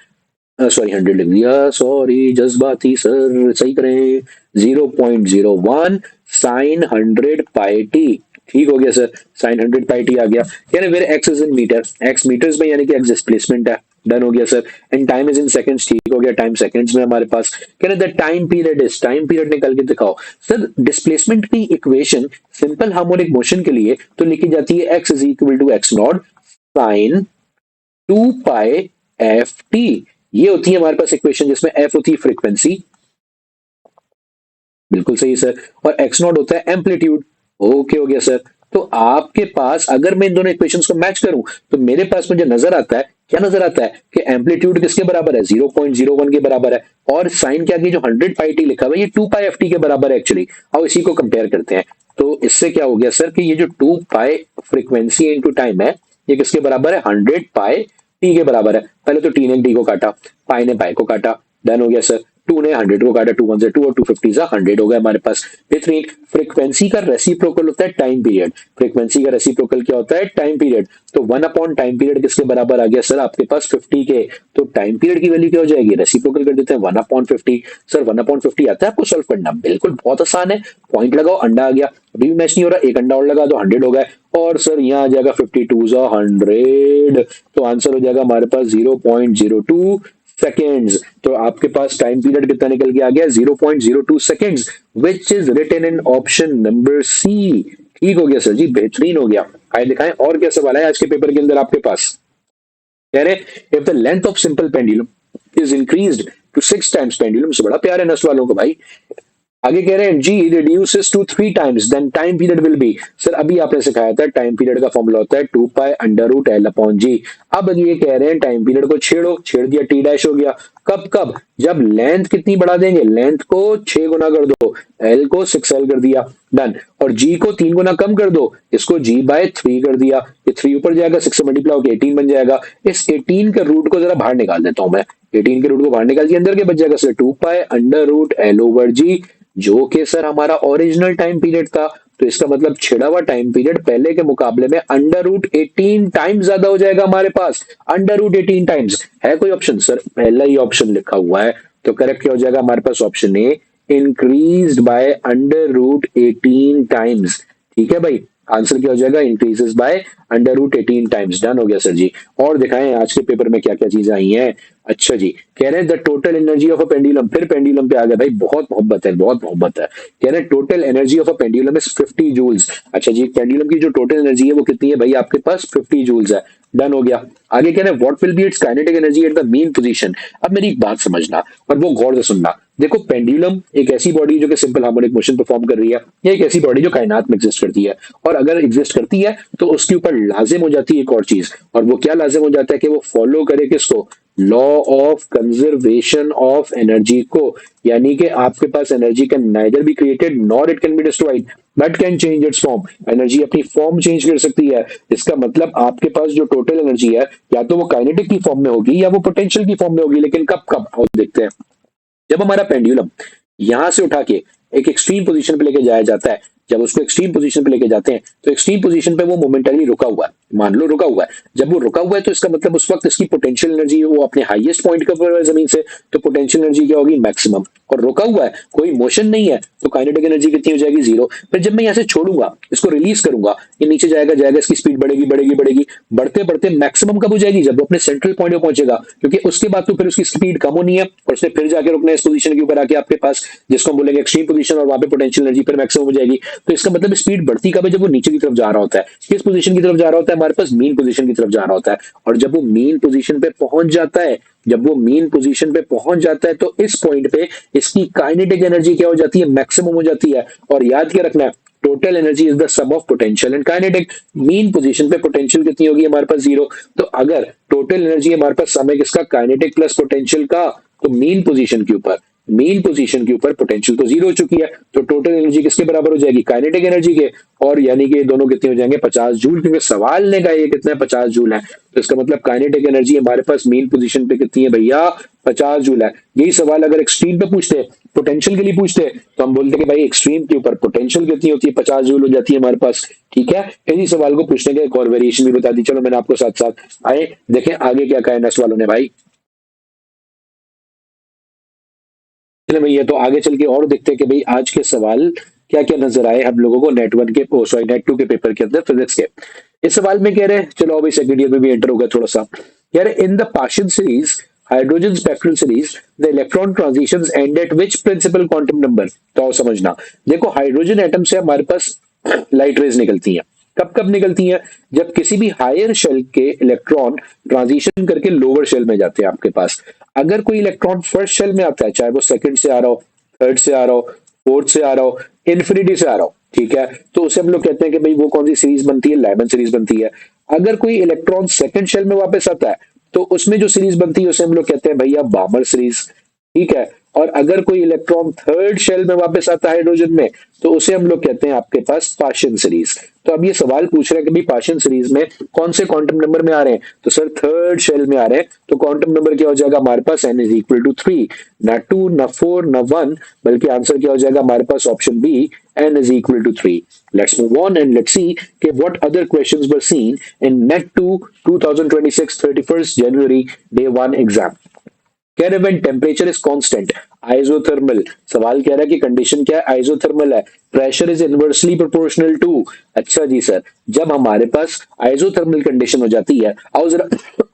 [SPEAKER 1] sorry 100 लिख दिया, सॉरी जज्बाती सर, सही करें, 0.01 साइन 100 पाई टी। ठीक हो गया सर, साइन 100 पाई टी आ गया। यानी where X is in metre, X metres में यानी कि एक्स डिस्प्लेसमेंट है। डन हो गया sir. And time is in seconds, ठीक हो गया, टाइम सेकंड्स में हमारे पास। कह रहे the time period is, time period निकाल के दिखाओ। सर डिस्प्लेसमेंट की इक्वेशन सिंपल हार्मोनिक मोशन के लिए तो लिखी जाती है X is equal to X naught sine 2 pi F T. ये होती है हमारे पास इक्वेशन जिसमें एफ होती है फ्रीक्वेंसी, बिल्कुल सही सर, और एक्स नॉट होता है एम्पलीट्यूड। ओके हो गया सर। तो आपके पास अगर मैं इन दोनों इक्वेशंस को मैच करूं तो मेरे पास मुझे नजर आता है, क्या नजर आता है कि एम्पलीट्यूड किसके बराबर है, 0.01 के बराबर है, और साइन क्या की जो 100 पाई टी लिखा हुआ है ये 2 पाई एफ टी के बराबर है एक्चुअली। अब इसी को कंपेयर करते हैं तो इससे क्या हो गया सर कि ये जो 2 पाई फ्रीक्वेंसी इनटू टाइम है ये किसके बराबर है, 100 पाई टी के बराबर है। पहले तो टी ने टी को काटा, पाई ने पाई को काटा। डन हो गया सर। 2 ने 100 को काटा, 2 1 से 2 और 250 से 100 हो गया हमारे पास। बेहतरीन। फ्रीक्वेंसी का रेसिप्रोकल होता है टाइम पीरियड। फ्रीक्वेंसी का रेसिप्रोकल क्या होता है? Time period. तो 1 अपॉन टाइम पीरियड किसके बराबर आ गया सर? आपके पास 50 के। तो टाइम पीरियड की वैल्यू क्या हो जाएगी? रेसिप्रोकल कर देते हैं 1 अपॉन 50। सर 1 अपॉन 50 आता है आपको सॉल्व करना? बिल्कुल, बहुत आसान है। पॉइंट लगाओ, अंडा आ गया। अभी भी मैच नहीं हो रहा, एक अंडा और लगा दो, 100 हो गया। और सर यहाँ आ जाएगा 52 जा 100, तो आंसर हो जाएगा हमारे पास 0.02 सेकेंड्स। तो आपके पास टाइम पीरियड कितना निकल के आ गया? 0.02 seconds, which is written in option number C. ठीक हो गया सर जी, बेहतरीन हो गया। आए दिखाएं और क्या सवाल है आज के पेपर के अंदर आपके पास। कह रहे if the length of simple pendulum is increased to 6 times, pendulum से बड़ा प्यार है नस्ट वालों को भाई। आगे कह रहे हैं g reduces to 3 times then time period will be. Sir अभी आपने सिखाया था टाइम पीरियड का फॉर्मूला होता है 2 pi under root l upon g. अब ये कह रहे हैं टाइम पीरियड को छेड़ो, छेड़ दिया, टी डैश हो गया। कब कब? जब लेंथ कितनी बढ़ा देंगे? लेंथ को 6 गुना कर दो, एल को 6L कर दिया, डन। और जी को 3 गुना कम कर दो, इसको जी बाय 3 कर दिया। ये 3 ऊपर जाएगा, 6 से मल्टीप्लाई होकर 18 बन जाएगा। इस 18 के रूट को जरा बाहर निकाल देता हूं मैं। 18 के रूट को बाहर निकाल दिया, अंदर के बच जाएगा sir 2 pi under root l over g, जो कि सर हमारा ओरिजिनल टाइम पीरियड था। तो इसका मतलब छिड़ा हुआ टाइम पीरियड पहले के मुकाबले में अंडर रूट 18 टाइम्स ज्यादा हो जाएगा हमारे पास। अंडर रूट 18 टाइम्स है कोई ऑप्शन? सर पहला ही ऑप्शन लिखा हुआ है, तो करेक्ट क्या हो जाएगा हमारे पास? Option A, increase by under root 18 times. ठीक है भाई, आंसर क्या हो जाएगा? Increases by under root 18 times. Done हो गया सर जी। और दिखाएं आज के पेपर में क्या क्या चीजें आई हैं। अच्छा जी, कह रहे हैं the total energy of a pendulum, फिर पेंडुलम पे आ गया भाई, बहुत मोहब्बत है, बहुत मोहब्बत है। कह रहे हैं total energy of a pendulum is 50 joules. अच्छा जी, पेंडुलम की जो टोटल एनर्जी है वो कितनी है भाई? आपके पास 50 जूल्स है। डन हो गया। आगे कह रहे हैं what will B it's kinetic energy at the mean position. अब मेरी एक बात समझना और वो गौर से सुनना। देखो पेंडुलम एक ऐसी बॉडी जो कि सिंपल हार्मोनिक मोशन परफॉर्म कर रही है, या एक ऐसी बॉडी जो कायनात में एग्जिस्ट करती है। और अगर एग्जिस्ट करती है तो उसके ऊपर लाजिम हो जाती है एक और चीज, और वो क्या लाजिम हो जाता है? कि वो फॉलो करे किसको? Law of conservation of energy को। यानी कि आपके पास energy can neither be created nor it can be destroyed but can change its form. Energy अपनी फॉर्म चेंज कर सकती है। इसका मतलब आपके पास जो टोटल एनर्जी है, या तो वो काइनेटिक की फॉर्म में होगी या वो पोटेंशियल की फॉर्म में होगी। लेकिन कब कब आओ देखते हैं। जब हमारा पेंडुलम यहां से उठा के एक एक्सट्रीम पोजीशन पे लेके जाया जाता है, जब उसको एक्सट्रीम पोजीशन पे लेके जाते हैं तो एक्सट्रीम पोजीशन पे वो मोमेंटली रुका हुआ है, मान लो रुका हुआ है। जब वो रुका हुआ है तो इसका मतलब उस वक्त इसकी पोटेंशियल एनर्जी वो अपने हाईएस्ट पॉइंट के ऊपर है जमीन से, तो पोटेंशियल एनर्जी क्या होगी? मैक्सिमम। और रुका हुआ है, कोई मोशन नहीं है, तो काइनेटिक एनर्जी कितनी हो जाएगी? 0। फिर जब मैं यहां से छोड़ूंगा, इसको रिलीज करूंगा, ये नीचे जाएगा जाएगा, इसकी स्पीड बढ़ेगी बढ़ेगी बढ़ेगी, बढ़ते बढ़ते मैक्सिमम कब हो जाएगी? जब वो अपने सेंट्रल पॉइंट पे पहुंचेगा, क्योंकि उसके बाद तो फिर उसकी स्पीड कम होनी है और उसने फिर जाके रुकना है इस पोजीशन के ऊपर आके आपके पास, जिसको हम बोलेंगे एक्सट्रीम पोजीशन, और वहां पे पोटेंशियल एनर्जी फिर मैक्सिमम हो जाएगी। तो इसका मतलब स्पीड बढ़ती कब है? जब वो नीचे की तरफ जा रहा होता है। किस पोजीशन की तरफ जा रहा होता है? हमारे पास मीन पोजीशन की तरफ जा रहा होता है। और जब वो मीन पोजीशन पे पहुंच जाता है, जब वो मीन पोजीशन पे पहुंच जाता है, तो इस पॉइंट पे इसकी काइनेटिक एनर्जी क्या हो जाती है? मैक्सिमम हो जाती है। और याद क्या रखना है? Total energy is the sum of potential and kinetic. Mean position पे पोटेंशियल कितनी होगी हमारे पास? 0। तो अगर टोटल एनर्जी हमारे पास सम है किसका? काइनेटिक प्लस पोटेंशियल का, तो मीन पोजीशन के ऊपर पोटेंशियल तो 0 हो चुकी है, तो टोटल एनर्जी किसके बराबर हो जाएगी? काइनेटिक एनर्जी के। और यानी कि दोनों कितने हो जाएंगे? 50 जूल, क्योंकि सवाल ने कहा ये कितना है? 50 जूल है। तो इसका मतलब काइनेटिक एनर्जी हमारे पास मीन पोजीशन पे कितनी है भैया? 50 जूल है। यही सवाल अगर एक्सट्रीम पे पूछते, पोटेंशियल के लिए पूछते, तो हम बोलते कि भाई एक्सट्रीम के ऊपर पोटेंशियल कितनी होती है? 50 जूल हो जाती है हमारे पास। ठीक है, इन्हीं सवाल को पूछने का एक और वेरिएशन भी बता दी। चलो मैंने आपको साथ साथ आए देखें आगे क्या कहा है नेक्स्ट वालों ने भाई। चलो भैया, तो आगे चल के और देखते हैं कि भाई आज के सवाल क्या क्या नजर आए हम लोगों को नेट वन के, सॉरी नेट टू के पेपर के अंदर फिजिक्स के। इस सवाल में कह रहे हैं, चलो अभी सेकंड ईयर में भी एंटर होगा थोड़ा सा। कह रहे in the partial series hydrogen spectral series the electron transitions and at which principal quantum number. तो आओ समझना। देखो हाइड्रोजन एटम से हमारे पास लाइट रेज निकलती हैं। कब कब निकलती हैं? जब किसी भी हायर शेल के इलेक्ट्रॉन ट्रांजिशन करके लोअर शेल में जाते हैं आपके पास। अगर कोई इलेक्ट्रॉन फर्स्ट शेल में आता है, चाहे वो सेकंड से आ रहा हो, थर्ड से आ रहा हो, फोर्थ से आ रहा हो, इन्फिनिटी से आ रहा हो, ठीक है, तो उसे हम लोग कहते हैं कि भाई वो कौन सी सीरीज बनती है? लाइमन सीरीज बनती है। अगर कोई इलेक्ट्रॉन सेकंड शेल में वापस आता है, तो उसमें जो सीरीज बनती है उसे हम लोग कहते हैं भैया बामर सीरीज। ठीक है, और अगर कोई इलेक्ट्रॉन थर्ड शेल में वापस आता है हाइड्रोजन में, तो उसे हम लोग कहते हैं आपके पास पाशन सीरीज। तो अब ये सवाल पूछ रहे हैं कि भाई पाशन सीरीज में कौन से क्वांटम नंबर में आ रहे हैं, तो सर थर्ड शेल में आ रहे हैं, तो क्वांटम नंबर क्या हो जाएगा हमारे पास, n इज इक्वल टू 3, ना 2 ना 4 ना 1, बल्कि आंसर क्या हो जाएगा हमारे पास option B, n is equal to 3. Let's move on and let's see okay, what other questions were seen in NET 2 2026 31st January day 1 exam. कह रहे when temperature is constant isothermal, सवाल कह रहा है कि कंडीशन क्या है, आइसोथर्मल है, pressure is inversely proportional to. अच्छा जी सर, जब हमारे पास आइसोथर्मल कंडीशन हो जाती है, आओ जरा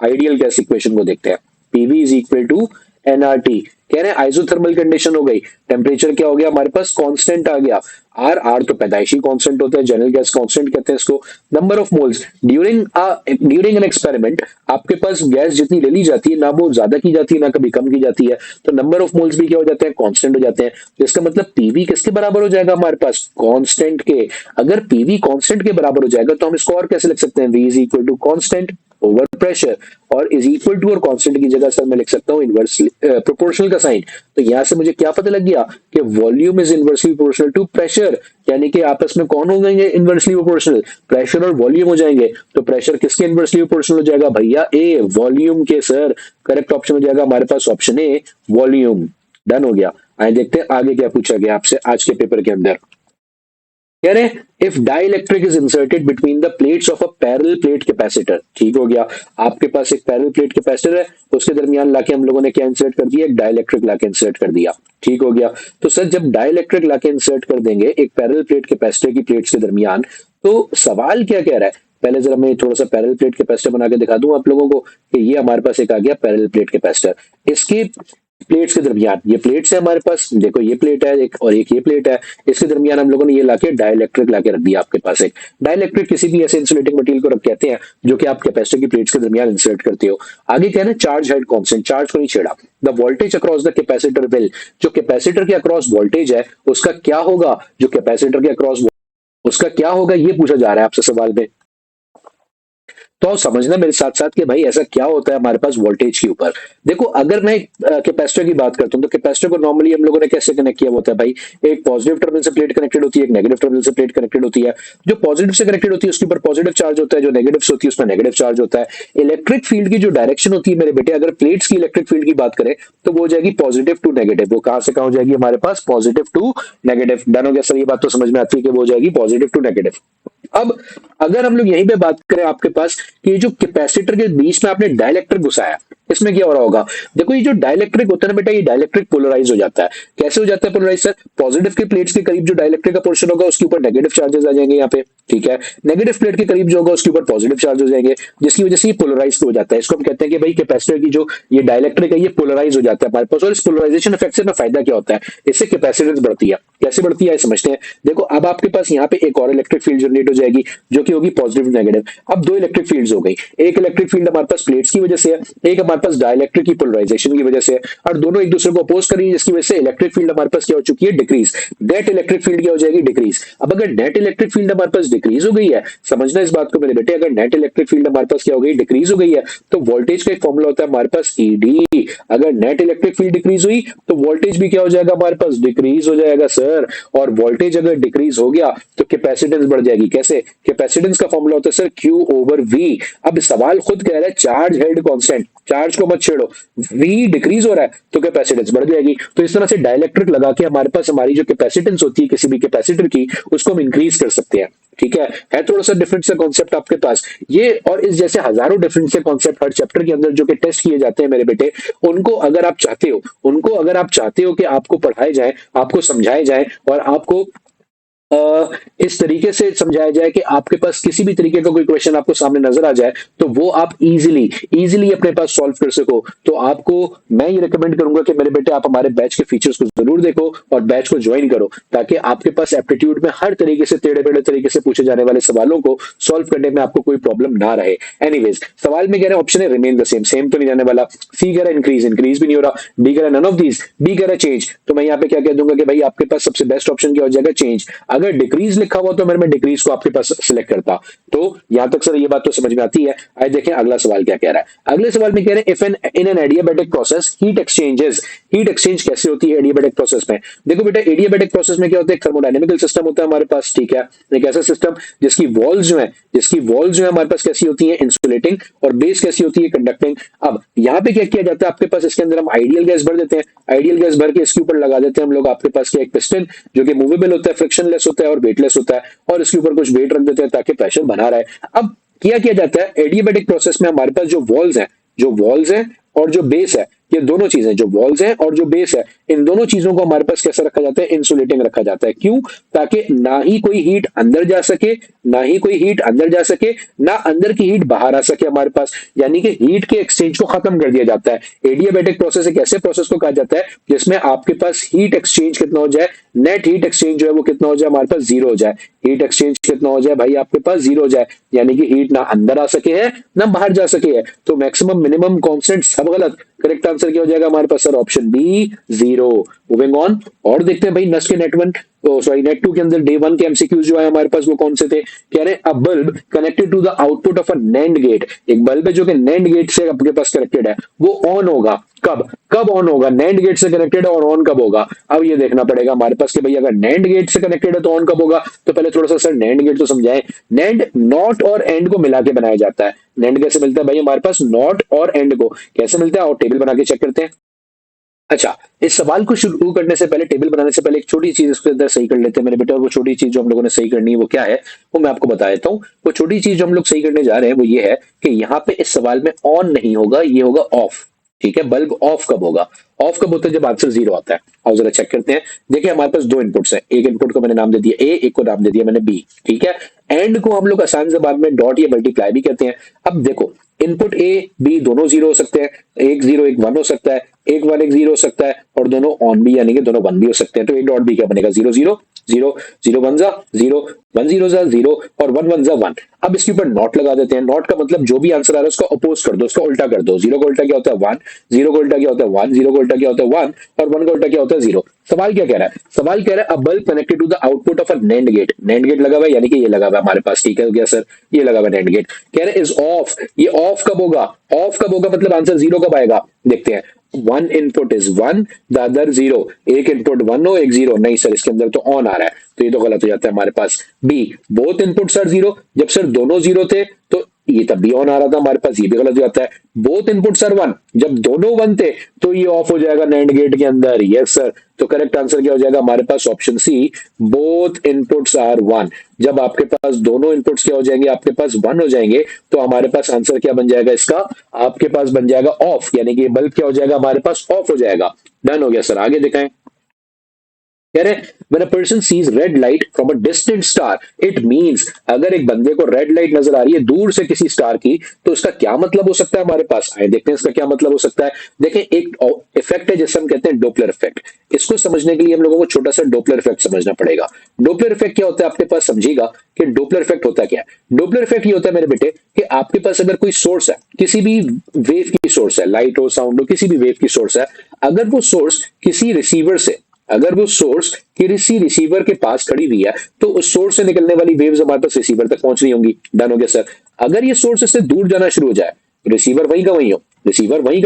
[SPEAKER 1] आइडियल गैस इक्वेशन को देखते हैं। PV is equal to NRT, कह रहे हैं आइसोथर्मल कंडीशन हो गई, टेम्परेचर क्या हो गया हमारे पास, कांस्टेंट आ गया। आर आर तो पैदाइशी कांस्टेंट होता है, जनरल गैस कांस्टेंट कहते हैं इसको। Number of moles during an experiment, आपके पास गैस जितनी ले ली जाती है ना वो ज्यादा की जाती है ना कभी कम की जाती है, तो नंबर ऑफ मोल्स भी क्या हो जाते हैं, कांस्टेंट हो जाते हैं। तो इसका मतलब पीवी किसके बराबर हो जाएगा हमारे पास, कांस्टेंट के। अगर पीवी कांस्टेंट के बराबर हो जाएगा तो हम इसको और कैसे लिख सकते हैं, V is equal to constant over pressure, और इज इक्वल टू और कांस्टेंट की जगह सर मैं लिख सकता हूं इनवर्सली प्रोपोर्शनल का साइन। तो यहां से मुझे क्या पता लग गया कि volume is inversely proportional to pressure, यानी कि आपस में कौन हो जाएंगे इनवर्सली प्रोपोर्शनल, प्रेशर और वॉल्यूम हो जाएंगे। तो प्रेशर किसके इनवर्सली प्रोपोर्शनल हो जाएगा भैया, ए वॉल्यूम के। सर करेक्ट ऑप्शन हो जाएगा हमारे पास ऑप्शन ए वॉल्यूम। डन हो गया। आइए देखते हैं आगे क्या पूछा गया आपसे आज के पेपर के अंदर। कह रहे हैं if dielectric is inserted between the plates of a parallel plate capacitor, ठीक हो गया, आपके पास एक पैरेलल प्लेट कैपेसिटर है, उसके दरमियान लाके हम लोगों ने क्या इंसर्ट कर दिया, एक डाइलेक्ट्रिक लाके इंसर्ट कर दिया, ठीक हो गया। तो सर जब डाइलेक्ट्रिक लाके इंसर्ट कर देंगे एक पैरेलल प्लेट कैपेसिटर की प्लेट्स के दरमियान, तो सवाल क्या कह रहा है, पहले जरा मैं थोड़ा सा पैरेलल प्लेट कैपेसिटर बना के दिखा दूं आप लोगों को कि ये हमारे पास एक आ गया पैरेलल प्लेट कैपेसिटर। इसके प्लेट्स के दरमियान, ये प्लेट्स है हमारे पास, देखो ये प्लेट है एक और एक ये प्लेट है, इसके दरमियान हम लोगों ने ये लाके डाइलेक्ट्रिक लाके रख दिया आपके पास। एक डाइलेक्ट्रिक किसी भी ऐसे इंसुलेटिंग मटेरियल को रख कहते हैं जो कि आप कैपेसिटर की प्लेट्स के दरमियान इंसर्ट करते हो। आगे क्या है ना, चार्ज हेड कांस्टेंट, चार्ज को नहीं छेड़ा। The voltage across the capacitor will, जो कैपेसिटर के अक्रॉस वोल्टेज है उसका क्या होगा, जो कैपेसिटर के अक्रॉस उसका क्या होगा, ये पूछा जा रहा है आपसे सवाल में। तो समझना मेरे साथ साथ कि भाई ऐसा क्या होता है हमारे पास वोल्टेज के ऊपर। देखो अगर मैं कैपेसिटर की बात करता हूं तो कैपेसिटर को नॉर्मली हम लोगों ने कैसे कनेक्ट किया होता है भाई, एक पॉजिटिव टर्मिनल से प्लेट कनेक्टेड होती है, एक नेगेटिव टर्मिनल से प्लेट कनेक्टेड होती है। जो पॉजिटिव से कनेक्टेड होती है उसके ऊपर पॉजिटिव चार्ज होता है, जो नेगेटिव से होती है उसमें नेगेटिव चार्ज होता है। इलेक्ट्रिक फील्ड की जो डायरेक्शन होती है मेरे बेटे, अगर प्लेट्स की इलेक्ट्रिक फील्ड की बात करें तो वो हो जाएगी पॉजिटिव टू नेगेटिव। वो कहां से कहां हो जाएगी हमारे पास, पॉजिटिव टू नेगेटिव। डन हो गया सर, ये बात तो समझ में आती है कि वो हो जाएगी पॉजिटिव टू नेगेटिव। अब अगर हम लोग यहीं पे बात करें आपके पास कि जो कैपेसिटर के बीच में आपने डाइलेक्ट्रिक घुसाया, इसमें क्या हो रहा होगा, देखो ये जो डाइलेक्ट्रिक होता है ना बेटा, ये डाइलेक्ट्रिक पोलराइज हो जाता है। कैसे हो जाता है पोलराइज सर, पॉजिटिव के प्लेट्स के करीब जो डाइलेक्ट्रिक का पोर्शन होगा उसके ऊपर नेगेटिव चार्जेस आ जाएंगे यहाँ पे, ठीक है। नेगेटिव प्लेट के करीब जो होगा उसके ऊपर पॉजिटिव चार्ज हो जाएंगे, जिसकी वजह से ये पोलराइज हो जाता है। इसको हम कहते हैं कि भाई कैपेसिटर की जो ये डाइलेक्ट्रिक है ये पोलराइज हो जाता है हमारे पास। और इस पोलराइजेशन इफेक्ट से फायदा क्या होता है, इससे कैपेसिटेंस बढ़ती है। कैसे बढ़ती है समझते हैं। देखो अब आपके पास यहाँ पे एक और इलेक्ट्रिक फील्ड जनरेट हो जाएगी जो कि होगी पॉजिटिव नेगेटिव। अब दो इलेक्ट्रिक फील्ड्स हो गई, एक इलेक्ट्रिक फील्ड हमारे पास प्लेट्स की वजह से है, एक हमारे पास डाइलेक्ट्रिक की पोलराइजेशन की वजह से है, और दोनों एक दूसरे को अपोज करेंगे जिसकी वजह से इलेक्ट्रिक फील्ड हमारे पास क्या हो चुकी है, डिक्रीज। नेट इलेक्ट्रिक फील्ड क्या हो जाएगी, डिक्रीज। अब अगर नेट इलेक्ट्रिक फील्ड हमारे पास डिक्रीज हो गई है, समझना इस बात को मेरे बेटे, अगर नेट इलेक्ट्रिक फील्ड हमारे पास क्या हो गई, डिक्रीज हो गई है, तो वोल्टेज का एक फॉर्मूला होता है हमारे पास ईडी। अगर नेट इलेक्ट्रिक फील्ड डिक्रीज हुई तो वोल्टेज भी क्या हो जाएगा हमारे पास, डिक्रीज हो जाएगा सर। और वोल्टेज अगर डिक्रीज हो गया तो कैपेसिटेंस बढ़ जाएगी। कैसे, कैपेसिटेंस का फॉर्मूला होता है सर Q ओवर V। अब सवाल खुद कह रहा है चार्ज हेड कांस्टेंट, चार्ज को मत छेड़ो, V डिक्रीज हो रहा है तो कैपेसिटेंस बढ़ जाएगी। तो इस तरह से डाइलेक्ट्रिक लगा के हमारे पास हमारी जो कैपेसिटेंस होती है किसी भी कैपेसिटर की, उसको हम इंक्रीज कर सकते हैं। ठीक है थोड़ा सा डिफरेंट सा कॉन्सेप्ट आपके पास ये, और इस जैसे हजारों डिफरेंट से कॉन्सेप्ट हर चैप्टर के अंदर जो कि टेस्ट किए जाते हैं मेरे बेटे, उनको अगर आप चाहते हो कि आपको पढ़ाए जाए, आपको समझाए जाए और आपको इस तरीके से समझाया जाए कि आपके पास किसी भी तरीके का कोई क्वेश्चन आपको सामने नजर आ जाए तो वो आप इजीली अपने पास सॉल्व कर सको, तो आपको मैं ये रिकमेंड करूंगा कि मेरे बेटे आप हमारे बैच के फीचर्स को जरूर देखो और बैच को ज्वाइन करो, ताकि आपके पास एप्टीट्यूड में हर तरीके से टेढ़े बेढ़े तरीके से पूछे जाने वाले सवालों को सॉल्व करने में आपको कोई प्रॉब्लम ना रहे। एनीवेज सवाल में कह रहे हैं ऑप्शन है रिमेन द सेम, सेम तो नहीं रहने वाला। सी कह रहा है इंक्रीज भी नहीं हो रहा। डी कह रहा है नन ऑफ दीज। बी कह रहा है चेंज, तो मैं यहाँ पे क्या कह दूंगा कि भाई आपके पास सबसे बेस्ट ऑप्शन क्या हो जाएगा, चेंज। अगर डिक्रीज लिखा हुआ तो मैं डिक्रीज को आपके पास सिलेक्ट करता। तो यहां तक सर ये बात तो समझ में आती है। आइए देखें अगला सवाल क्या कह रहा है। अगले सवाल में कह रहे हैं if an in an adiabatic process heat exchange कैसे होती है एडियाबैटिक प्रोसेस में। देखो बेटा एडियाबैटिक प्रोसेस में क्या होता है, थर्मोडायनेमिकल सिस्टम होता है हमारे पास, ठीक है, एक ऐसा सिस्टम जिसकी वॉल्स जो है हमारे पास कैसी होती है, इंसुलेटिंग, और बेस कैसी होती है, कंडक्टिंग। अब यहाँ पे क्या किया जाता है आपके पास, इसके अंदर हम आइडियल गैस भर देते हैं, आइडियल गैस भर के इसके ऊपर लगा देते हैं हम लोग आपके पास एक पिस्टन जो कि मूवेबल होता है, फ्रिक्शनलेस होता है और वेटलेस होता है, और इसके ऊपर कुछ वेट रख देते हैं ताकि प्रेशर बना रहे। अब किया जाता है एडियाबैटिक प्रोसेस में हमारे पास जो वॉल्स हैं और जो बेस है, ये दोनों चीजें, जो वॉल्स हैं और जो बेस है, इन दोनों चीजों को हमारे पास कैसे रखा जाता है, इंसुलेटिंग रखा जाता है। क्यों? ताकि ना ही कोई हीट अंदर जा सके, ना अंदर की हीट बाहर आ सके हमारे पास, यानी कि हीट के एक्सचेंज को खत्म कर दिया जाता है। एडियाबैटिक प्रोसेस एक ऐसे प्रोसेस को कहा जाता है जिसमें आपके पास हीट एक्सचेंज कितना हो जाए, नेट हीट एक्सचेंज जो है वो कितना हो जाए, हमारे पास जीरो हो जाए। हीट एक्सचेंज कितना हो जाए भाई, आपके पास जीरो हो जाए, यानी कि हीट ना अंदर आ सके है ना बाहर जा सके है। तो मैक्सिमम मिनिमम कांस्टेंट सब गलत। करेक्ट आंसर क्या हो जाएगा हमारे पास sir, option B zero. Moving on, और देखते हैं भाई नेक्स्ट के नेट टू के अंदर डे वन के एमसीक्यूज जो है हमारे पास वो कौन से थे। कह रहे हैं a bulb connected to the output of a NAND gate, एक बल्ब है जो कि नैंड गेट से आपके पास कनेक्टेड है, वो ऑन होगा कब ऑन होगा, नैंड गेट से कनेक्टेड है और ऑन कब होगा। अब ये देखना पड़ेगा हमारे पास कि भाई अगर नैंड गेट से कनेक्टेड है तो ऑन कब होगा। तो पहले थोड़ा सा सर नैंड गेट तो समझाएं। नैंड नॉट और एंड को मिला के बनाया जाता है। नैंड कैसे मिलता है भाई हमारे पास, नॉट और एंड को कैसे मिलता है, और टेबल बना के चेक करते हैं। अच्छा, इस सवाल को शुरू करने से पहले, टेबल बनाने से पहले एक छोटी चीज इसके अंदर सही कर लेते हैं मेरे बेटे। और वो छोटी चीज जो हम लोगों ने सही करनी है वो क्या है, वो मैं आपको बता देता हूँ। वो छोटी चीज जो हम लोग सही करने जा रहे हैं वो ये है कि यहाँ पे इस सवाल में ऑन नहीं होगा, ये होगा ऑफ। ठीक है, बल्ब ऑफ कब होगा, ऑफ कब होता है, जब आंसर जीरो आता है। अब जरा चेक करते हैं। देखिए हमारे पास दो इनपुट्स है, एक इनपुट को मैंने नाम दे दिया ए, एक को नाम दे दिया मैंने बी। ठीक है, एंड को हम लोग आसान से बाद में डॉट या मल्टीप्लाई भी कहते हैं। अब देखो इनपुट ए बी दोनों जीरो हो सकते हैं, एक जीरो एक वन हो सकता है, एक वन एक जीरो हो सकता है, और दोनों ऑन भी यानी कि दोनों वन भी हो सकते हैं। तो एक डॉट भी क्या बनेगा, zero zero zero, zero one जा जीरो, वन जीरो जा जीरो, और वन वन जा वन। अब इसके ऊपर नॉट लगा देते हैं। नॉट का मतलब जो भी आंसर आ रहा है उसका अपोज कर दो, उसका उल्टा कर दो। जीरो का उल्टा क्या होता है वन, जीरो का उल्टा क्या होता है वन, जीरो का उल्टा क्या होता है वन, और वन का उल्टा क्या होता है जीरो। सवाल क्या कह रहा है, सवाल कह रहा है a bulb connected to the output of a NAND gate. NAND gate लगा हुआ है यानी कि ये लगा हुआ है हमारे पास। ठीक है क्या सर, ये लगा हुआ है नैंड गेट। कह रहे इज ऑफ, ये ऑफ कब होगा, ऑफ कब होगा मतलब आंसर जीरो कब आएगा। देखते हैं, one input is one, the other zero, एक इनपुट वन हो एक जीरो, नहीं सर इसके अंदर तो ऑन आ रहा है, तो ये तो गलत हो जाता है हमारे पास। B, both inputs are zero, जब सर दोनों जीरो थे तो ये तब भी ऑन आ रहा था हमारे पास, ये भी गलत हो जाता है। बोथ इनपुट्स आर वन, जब दोनों वन थे तो ये ऑफ हो जाएगा नैंड गेट के अंदर। यस सर, तो करेक्ट आंसर क्या हो जाएगा हमारे पास, option C, both inputs are one. जब आपके पास दोनों इनपुट्स क्या हो जाएंगे, आपके पास वन हो जाएंगे, तो हमारे पास आंसर क्या बन जाएगा इसका, आपके पास बन जाएगा ऑफ, यानी कि बल्ब क्या हो जाएगा हमारे पास, ऑफ हो जाएगा। डन हो गया सर, आगे दिखाएं। कह रहे when a person sees red light from a distant star it means, अगर एक बंदे को रेड लाइट नजर आ रही है दूर से किसी स्टार की, तो इसका क्या मतलब हो सकता है हमारे पास। आए देखते हैं इसका क्या मतलब हो सकता है। देखें एक इफेक्ट है जिसे हम कहते हैं डोपलर इफेक्ट। इसको समझने के लिए हम लोगों को छोटा सा डोपलर इफेक्ट समझना पड़ेगा। डोपलर इफेक्ट क्या होता है आपके पास, समझिएगा कि डोपलर इफेक्ट होता क्या है। डोपलर इफेक्ट ये होता है मेरे बेटे कि आपके पास अगर कोई सोर्स है, किसी भी वेव की सोर्स है, लाइट हो साउंड हो, किसी भी वेव की सोर्स है, अगर वो सोर्स किसी रिसीवर से, अगर वो सोर्स किसी रिसीवर के पास खड़ी हुई है तो उस सोर्स से निकलने वाली वेव्स हमारे पास रिसीवर तक पहुंच रही होंगी। डन हो गया सर। अगर ये सोर्स इससे दूर जाना शुरू हो जाए, रिसीवर वहीं का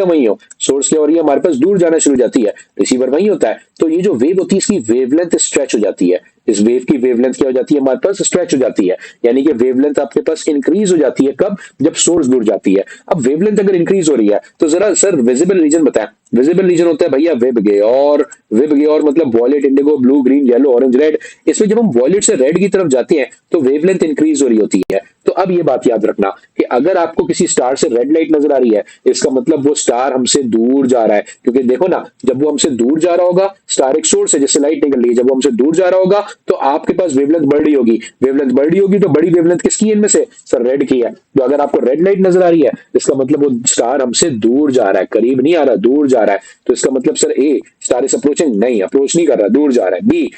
[SPEAKER 1] वहीं हो, सोर्स क्या हो रही है हमारे पास, दूर जाना शुरू हो जाती है, रिसीवर वहीं होता है, तो ये जो वेव होती है इसकी वेवलेंथ स्ट्रेच हो जाती है। इस वेव की वेवलेंथ क्या हो जाती है हमारे पास, स्ट्रेच हो जाती है, यानी कि वेवलेंथ आपके पास इंक्रीज हो जाती है कब, जब सोर्स दूर जाती है। अब वेवलेंथ अगर इंक्रीज हो रही है तो जरा सर विजिबल रीजन बताएं। विजिबल रीजन होता है भैया वेब गेयर मतलब violet, indigo, blue, green, yellow, orange, red. इसमें जब हम वॉयलेट से रेड की तरफ जाते हैं तो वेवलेंथ इंक्रीज हो रही होती है। तो अब ये बात याद रखना कि अगर आपको किसी स्टार से रेड लाइट नजर आ रही है, इसका मतलब वो स्टार हमसे दूर जा रहा है। क्योंकि देखो ना, जब वो हमसे दूर जा रहा होगा, स्टार एक सोर्स है जिससे लाइट निकल रही है, जब वो हमसे दूर जा रहा होगा तो आपके पास वेवलेंथ बढ़ रही होगी। वेवलेंथ बढ़ रही होगी तो बड़ी वेवलेंथ किसकी है इनमें से, सर रेड की है। तो अगर आपको रेड लाइट नजर आ रही है इसका मतलब वो स्टार हमसे दूर जा रहा है, करीब नहीं आ रहा, दूर जा रहा है। तो इसका मतलब sir A, star is approaching, नहीं अप्रोच नहीं कर रहा, दूर जा रहा है। B,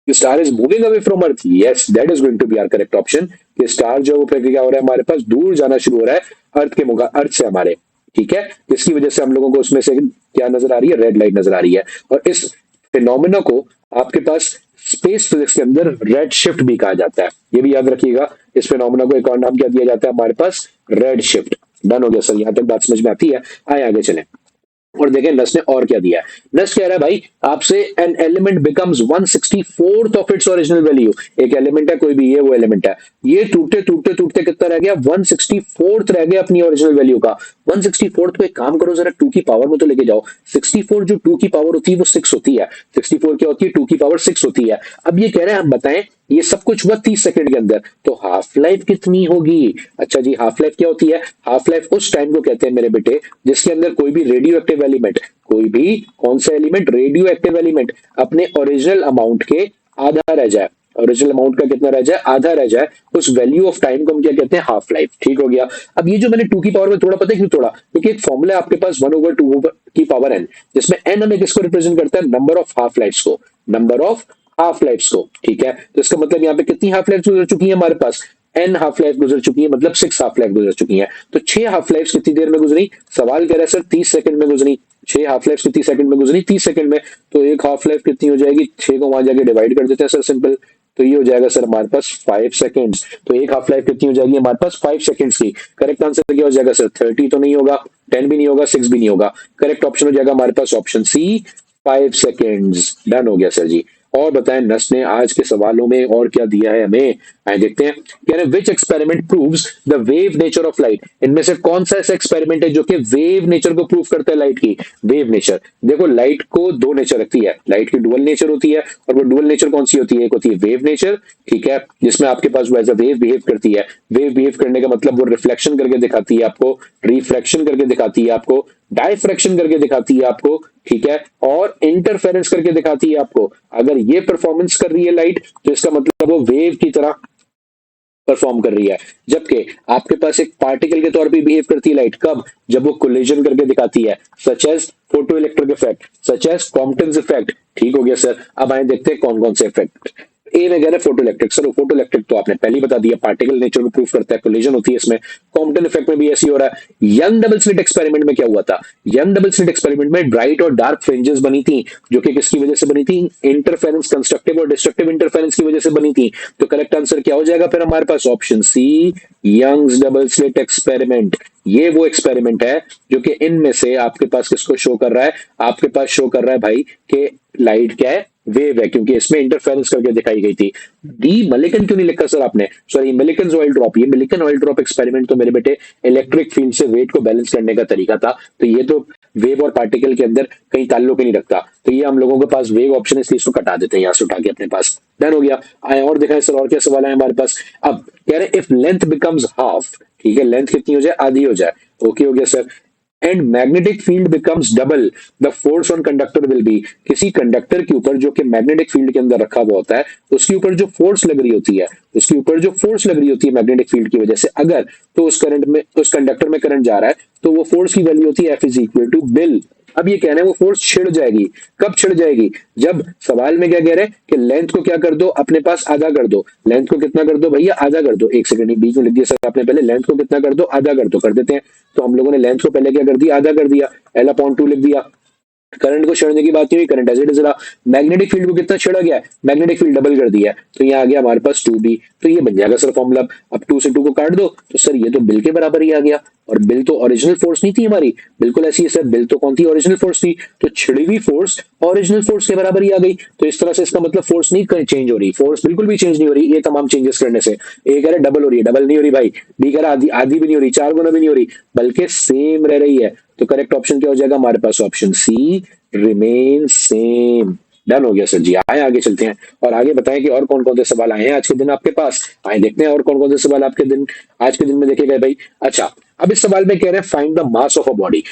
[SPEAKER 1] star is moving away from earth, yes that is going to be our correct option. कि स्टार जो वो क्या हो रहा है हमारे पास, दूर जाना शुरू हो रहा है अर्थ से हमारे। ठीक है, जिसकी वजह से हम लोगों को उसमें से क्या नजर आ रही है, रेड लाइट नजर आ रही है। और इस फिनोमिना को आपके पास स्पेस फिजिक्स के अंदर रेड शिफ्ट भी कहा जाता है, ये भी याद रखिएगा। इस फेनोमेना को एक और नाम क्या दिया जाता है हमारे पास, रेड शिफ्ट। डन हो गया सर, यहां तक बात समझ में आती है। आए आगे चलें और देखें नस ने और क्या दिया है। नस कह रहा है भाई आपसे, an element becomes 1/64 of its original value. एक एलिमेंट है कोई भी, ये वो एलिमेंट है, ये टूटते टूटते टूटते कितना रह गया, 1/64 रह गया अपनी ओरिजिनल वैल्यू का। 1/64 को एक काम करो जरा 2 की पावर में तो लेके जाओ। 64 जो 2 की पावर होती है वो 6 होती है। 64 क्या होती है, 2 की पावर 6 होती है। अब ये कह रहे हैं हम बताएं ये सब कुछ हुआ 30 सेकंड के अंदर, तो हाफ लाइफ कितनी होगी। अच्छा जी, हाफ लाइफ क्या होती है, हाफ लाइफ उस टाइम को कहते हैं मेरे बेटे जिसके अंदर कोई भी रेडियो एक्टिव एलिमेंट, कोई भी कौन सा एलिमेंट, रेडियो एक्टिव एलिमेंट अपने ओरिजिनल अमाउंट के आधा रह जाए। ओरिजिनल अमाउंट का कितना रह जाए, आधा रह जाए। उस वैल्यू ऑफ टाइम को हम क्या कहते हैं, हाफ लाइफ। ठीक हो गया। अब ये जो मैंने 2 की पावर में थोड़ा, पता है क्यों थोड़ा, क्योंकि एक फॉर्मूला है आपके पास 1/2 की पावर n, जिसमें n हमें किसको रिप्रेजेंट करता है, नंबर ऑफ हाफ लाइफ्स को, नंबर ऑफ हाफ लाइफ्स को। ठीक है, तो इसका मतलब यहाँ पे कितनी हाफ लाइफ गुजर चुकी है हमारे पास, n हाफ लाइफ गुजर चुकी है, मतलब 6 हाफ लाइफ गुजर चुकी है। तो 6 हाफ लाइफ कितनी देर में गुजरी, सवाल कह रहा है सर 30 सेकंड में गुजरी। 6 हाफ लाइफ कितनी सेकंड में गुजरी, 30 सेकंड में। तो एक हाफ लाइफ कितनी हो जाएगी, 6 को वहां जाके डिवाइड कर देते हैं सर, सिंपल। तो ये हो जाएगा सर हमारे पास 5 सेकंड्स। तो एक हाफ लाइफ कितनी हो जाएगी हमारे पास, 5 सेकंड्स की। करेक्ट आंसर क्या हो जाएगा सर, 30 तो नहीं होगा, 10 भी नहीं होगा, 6 भी नहीं होगा। करेक्ट ऑप्शन हो जाएगा हमारे पास ऑप्शन सी, 5 सेकेंड्स। डन हो गया सर जी। और बताएं नस ने आज के सवालों में और क्या दिया है हमें, आए देखते हैं। कह रहे which experiment proves the wave nature of light. इनमें से कौन सा ऐसा एक्सपेरिमेंट है जो कि वेव नेचर को प्रूव करता है, लाइट की वेव नेचर। देखो लाइट को दो नेचर रखती है, लाइट की डुअल नेचर होती है, और वो डुअल नेचर कौन सी होती है, एक होती है वेव नेचर, ठीक है, जिसमें आपके पास वो एज अ वेव बिहेव करती है। वेव बिहेव करने का मतलब वो रिफ्लेक्शन करके दिखाती है आपको, रिफ्रैक्शन करके दिखाती है आपको, डायफ्रैक्शन करके दिखाती है आपको, ठीक है, और इंटरफेरेंस करके दिखाती है आपको। अगर ये परफॉर्मेंस कर रही है लाइट, तो इसका मतलब वो वेव की तरह परफॉर्म कर रही है। जबकि आपके पास एक पार्टिकल के तौर पे बिहेव करती है लाइट, कब, जब वो कोलिजन करके दिखाती है, such as photoelectric effect, such as Compton's effect. ठीक हो गया सर। अब आए देखते हैं कौन कौन से इफेक्ट। ए में कह रहे photo electric, sir photo electric तो आपने पहले ही बता दिया, पार्टिकल नेचर को प्रूव करता है, कोलिजन होती है इसमें। कॉम्पटन इफेक्ट में भी ऐसी हो रहा है। यंग डबल स्लिट एक्सपेरिमेंट में क्या हुआ था, यंग डबल स्लिट एक्सपेरिमेंट में ब्राइट और डार्क फ्रिंजेस बनी थी, जो कि किसकी वजह से बनी थी, इंटरफेरेंस, कंस्ट्रक्टिव और डिस्ट्रक्टिव इंटरफेरेंस की वजह से बनी थी। तो करेक्ट आंसर क्या हो जाएगा फिर हमारे पास, option C, Young's double slit experiment. ये वो एक्सपेरिमेंट है जो कि इनमें से आपके पास किसको शो कर रहा है, आपके पास शो कर रहा है भाई कि लाइट क्या है, वेव है, क्योंकि इसमें इंटरफेरेंस करके दिखाई गई थी। डी मिलिकन क्यों नहीं लिखा सर आपने, सॉरी मिलिकन ऑयल ड्रॉप। ये मिलिकन ऑयल ड्रॉप एक्सपेरिमेंट तो मेरे बेटे इलेक्ट्रिक फील्ड से वेट को बैलेंस करने का तरीका था। तो ये तो वेव और पार्टिकल के अंदर कहीं ताल्लुक ही नहीं रखता। तो ये हम लोगों के पास वेव ऑप्शन है, इसलिए इसको कटा देते हैं यहाँ से उठा के अपने पास। डन हो गया। आए और दिखाएं सर और क्या सवाल है हमारे पास। अब कह रहे इफ लेंथ बिकम्स हाफ, ठीक है, लेंथ कितनी हो जाए, आधी हो जाए। ओके हो गया sir. And magnetic field becomes double, the force on conductor will be. किसी कंडक्टर के ऊपर जो कि मैग्नेटिक फील्ड के अंदर रखा हुआ होता है, उसके ऊपर जो फोर्स लग रही होती है, उसके ऊपर जो फोर्स लग रही होती है मैग्नेटिक फील्ड की वजह से, अगर तो उस करंट में, उस कंडक्टर में करंट जा रहा है, तो वो फोर्स की वैल्यू होती है F is equal to BIL. अब ये कह रहे हैं वो फोर्स छिड़ जाएगी, कब छिड़ जाएगी, जब सवाल में क्या कह रहे हैं कि लेंथ को क्या कर दो अपने पास, आधा कर दो। लेंथ को कितना कर दो भैया, आधा कर दो। एक सेकंड बीच में लिख दिया सर आपने, पहले लेंथ को कितना कर दो, आधा कर दो, कर देते हैं। तो हम लोगों ने लेंथ को पहले क्या कर दिया, आधा कर दिया, L/2 लिख दिया। करंट को छेड़ने की बात नहीं हुई, करंट एज इट इज रहा। मैग्नेटिक फील्ड को कितना छेड़ा गया है, मैग्नेटिक फील्ड डबल कर दिया है, तो यहाँ आ गया हमारे पास 2B। तो ये बन जाएगा सर फॉर्मूला। अब 2 से 2 को काट दो, तो सर ये तो बिल के बराबर ही आ गया। और बिल तो ओरिजिनल फोर्स नहीं थी हमारी, बिल्कुल ऐसी है सर, बिल तो कौन थी, ओरिजिनल फोर्स थी। तो छिड़ी हुई फोर्स ओरिजिनल फोर्स के बराबर ही आ गई। तो इस तरह से इसका मतलब फोर्स नहीं चेंज हो रही, फोर्स बिल्कुल भी चेंज नहीं हो रही ये तमाम चेंजेस करने से। ए कह रहा है डबल हो रही है, डबल नहीं हो रही भाई। बी कह रहा आधी, आधी भी नहीं हो रही, 4 गुना भी नहीं हो रही, बल्कि सेम रह रही है। तो करेक्ट ऑप्शन क्या हो जाएगा हमारे पास, option C, remain same. Done हो गया सर जी। आए आगे चलते हैं और आगे बताएं कि और कौन कौन से सवाल आए हैं आज के दिन आपके पास। आए देखते हैं और कौन कौन से सवाल आपके दिन, आज के दिन में देखे गए भाई। अच्छा, अब इस सवाल में कह रहे हैं find the mass of a body.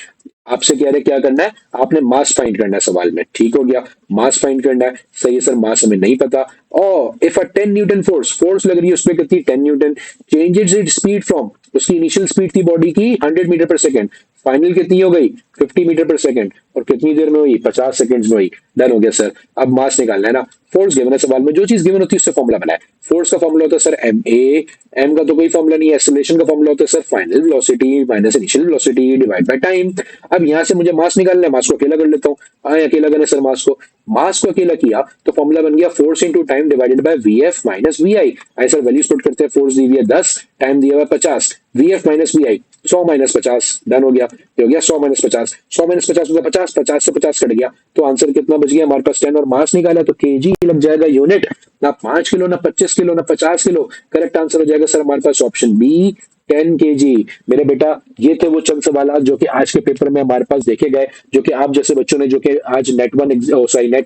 [SPEAKER 1] आपसे कह रहे हैं क्या करना है, आपने मास फाइंड करना है सवाल में। ठीक हो गया, मास फाइंड करना है, सही है सर, मास हमें नहीं पता। और इफ अ 10 न्यूटन फोर्स लग रही है उसमें कितनी, 10 Newton, changes it speed from, उसकी इनिशियल स्पीड थी बॉडी की 100 मीटर पर सेकंड, फाइनल कितनी हो गई 50 मीटर पर सेकंड, और कितनी देर में हुई, 50 सेकंड्स में हुई। डन हो गया सर। अब मास निकालना है ना, फोर्स गिवन है सवाल में, जो चीज गिवन होती है उससे फॉर्मूला बनाए। फोर्स का फॉर्मूला होता है सर ma, m का तो कोई फॉर्मूला नहीं है। एक्सेलरेशन का फॉर्मूला होता है sir final velocity minus initial velocity divide by time. अब यहां से मुझे मास निकालना है, मास को अकेला कर लेता हूँ। अकेला करें सर मास को, मास को अकेला किया तो फॉर्मूला बन गया force into time divided by VF minus VI. ऐसा वैल्यूज पुट करते हैं, फोर्स दी हुई है 10, टाइम दिया हुआ है 50, VF minus VI 100 minus 50, done हो गया। ये हो गया 100 माइनस 50, 100 माइनस 50 होगा 50, 50 से 50 कट गया तो आंसर कितना बच गया हमारे पास 10, और मास निकाला तो केजी लग जाएगा यूनिट, ना 5 किलो ना 25 किलो ना 50 किलो। करेक्ट आंसर हो जाएगा सर हमारे पास ऑप्शन बी 10 केजी। मेरे बेटा ये थे वो चंद सवाल जो कि आज के पेपर में हमारे पास देखे गए, जो कि आप जैसे बच्चों ने जो कि आज नेट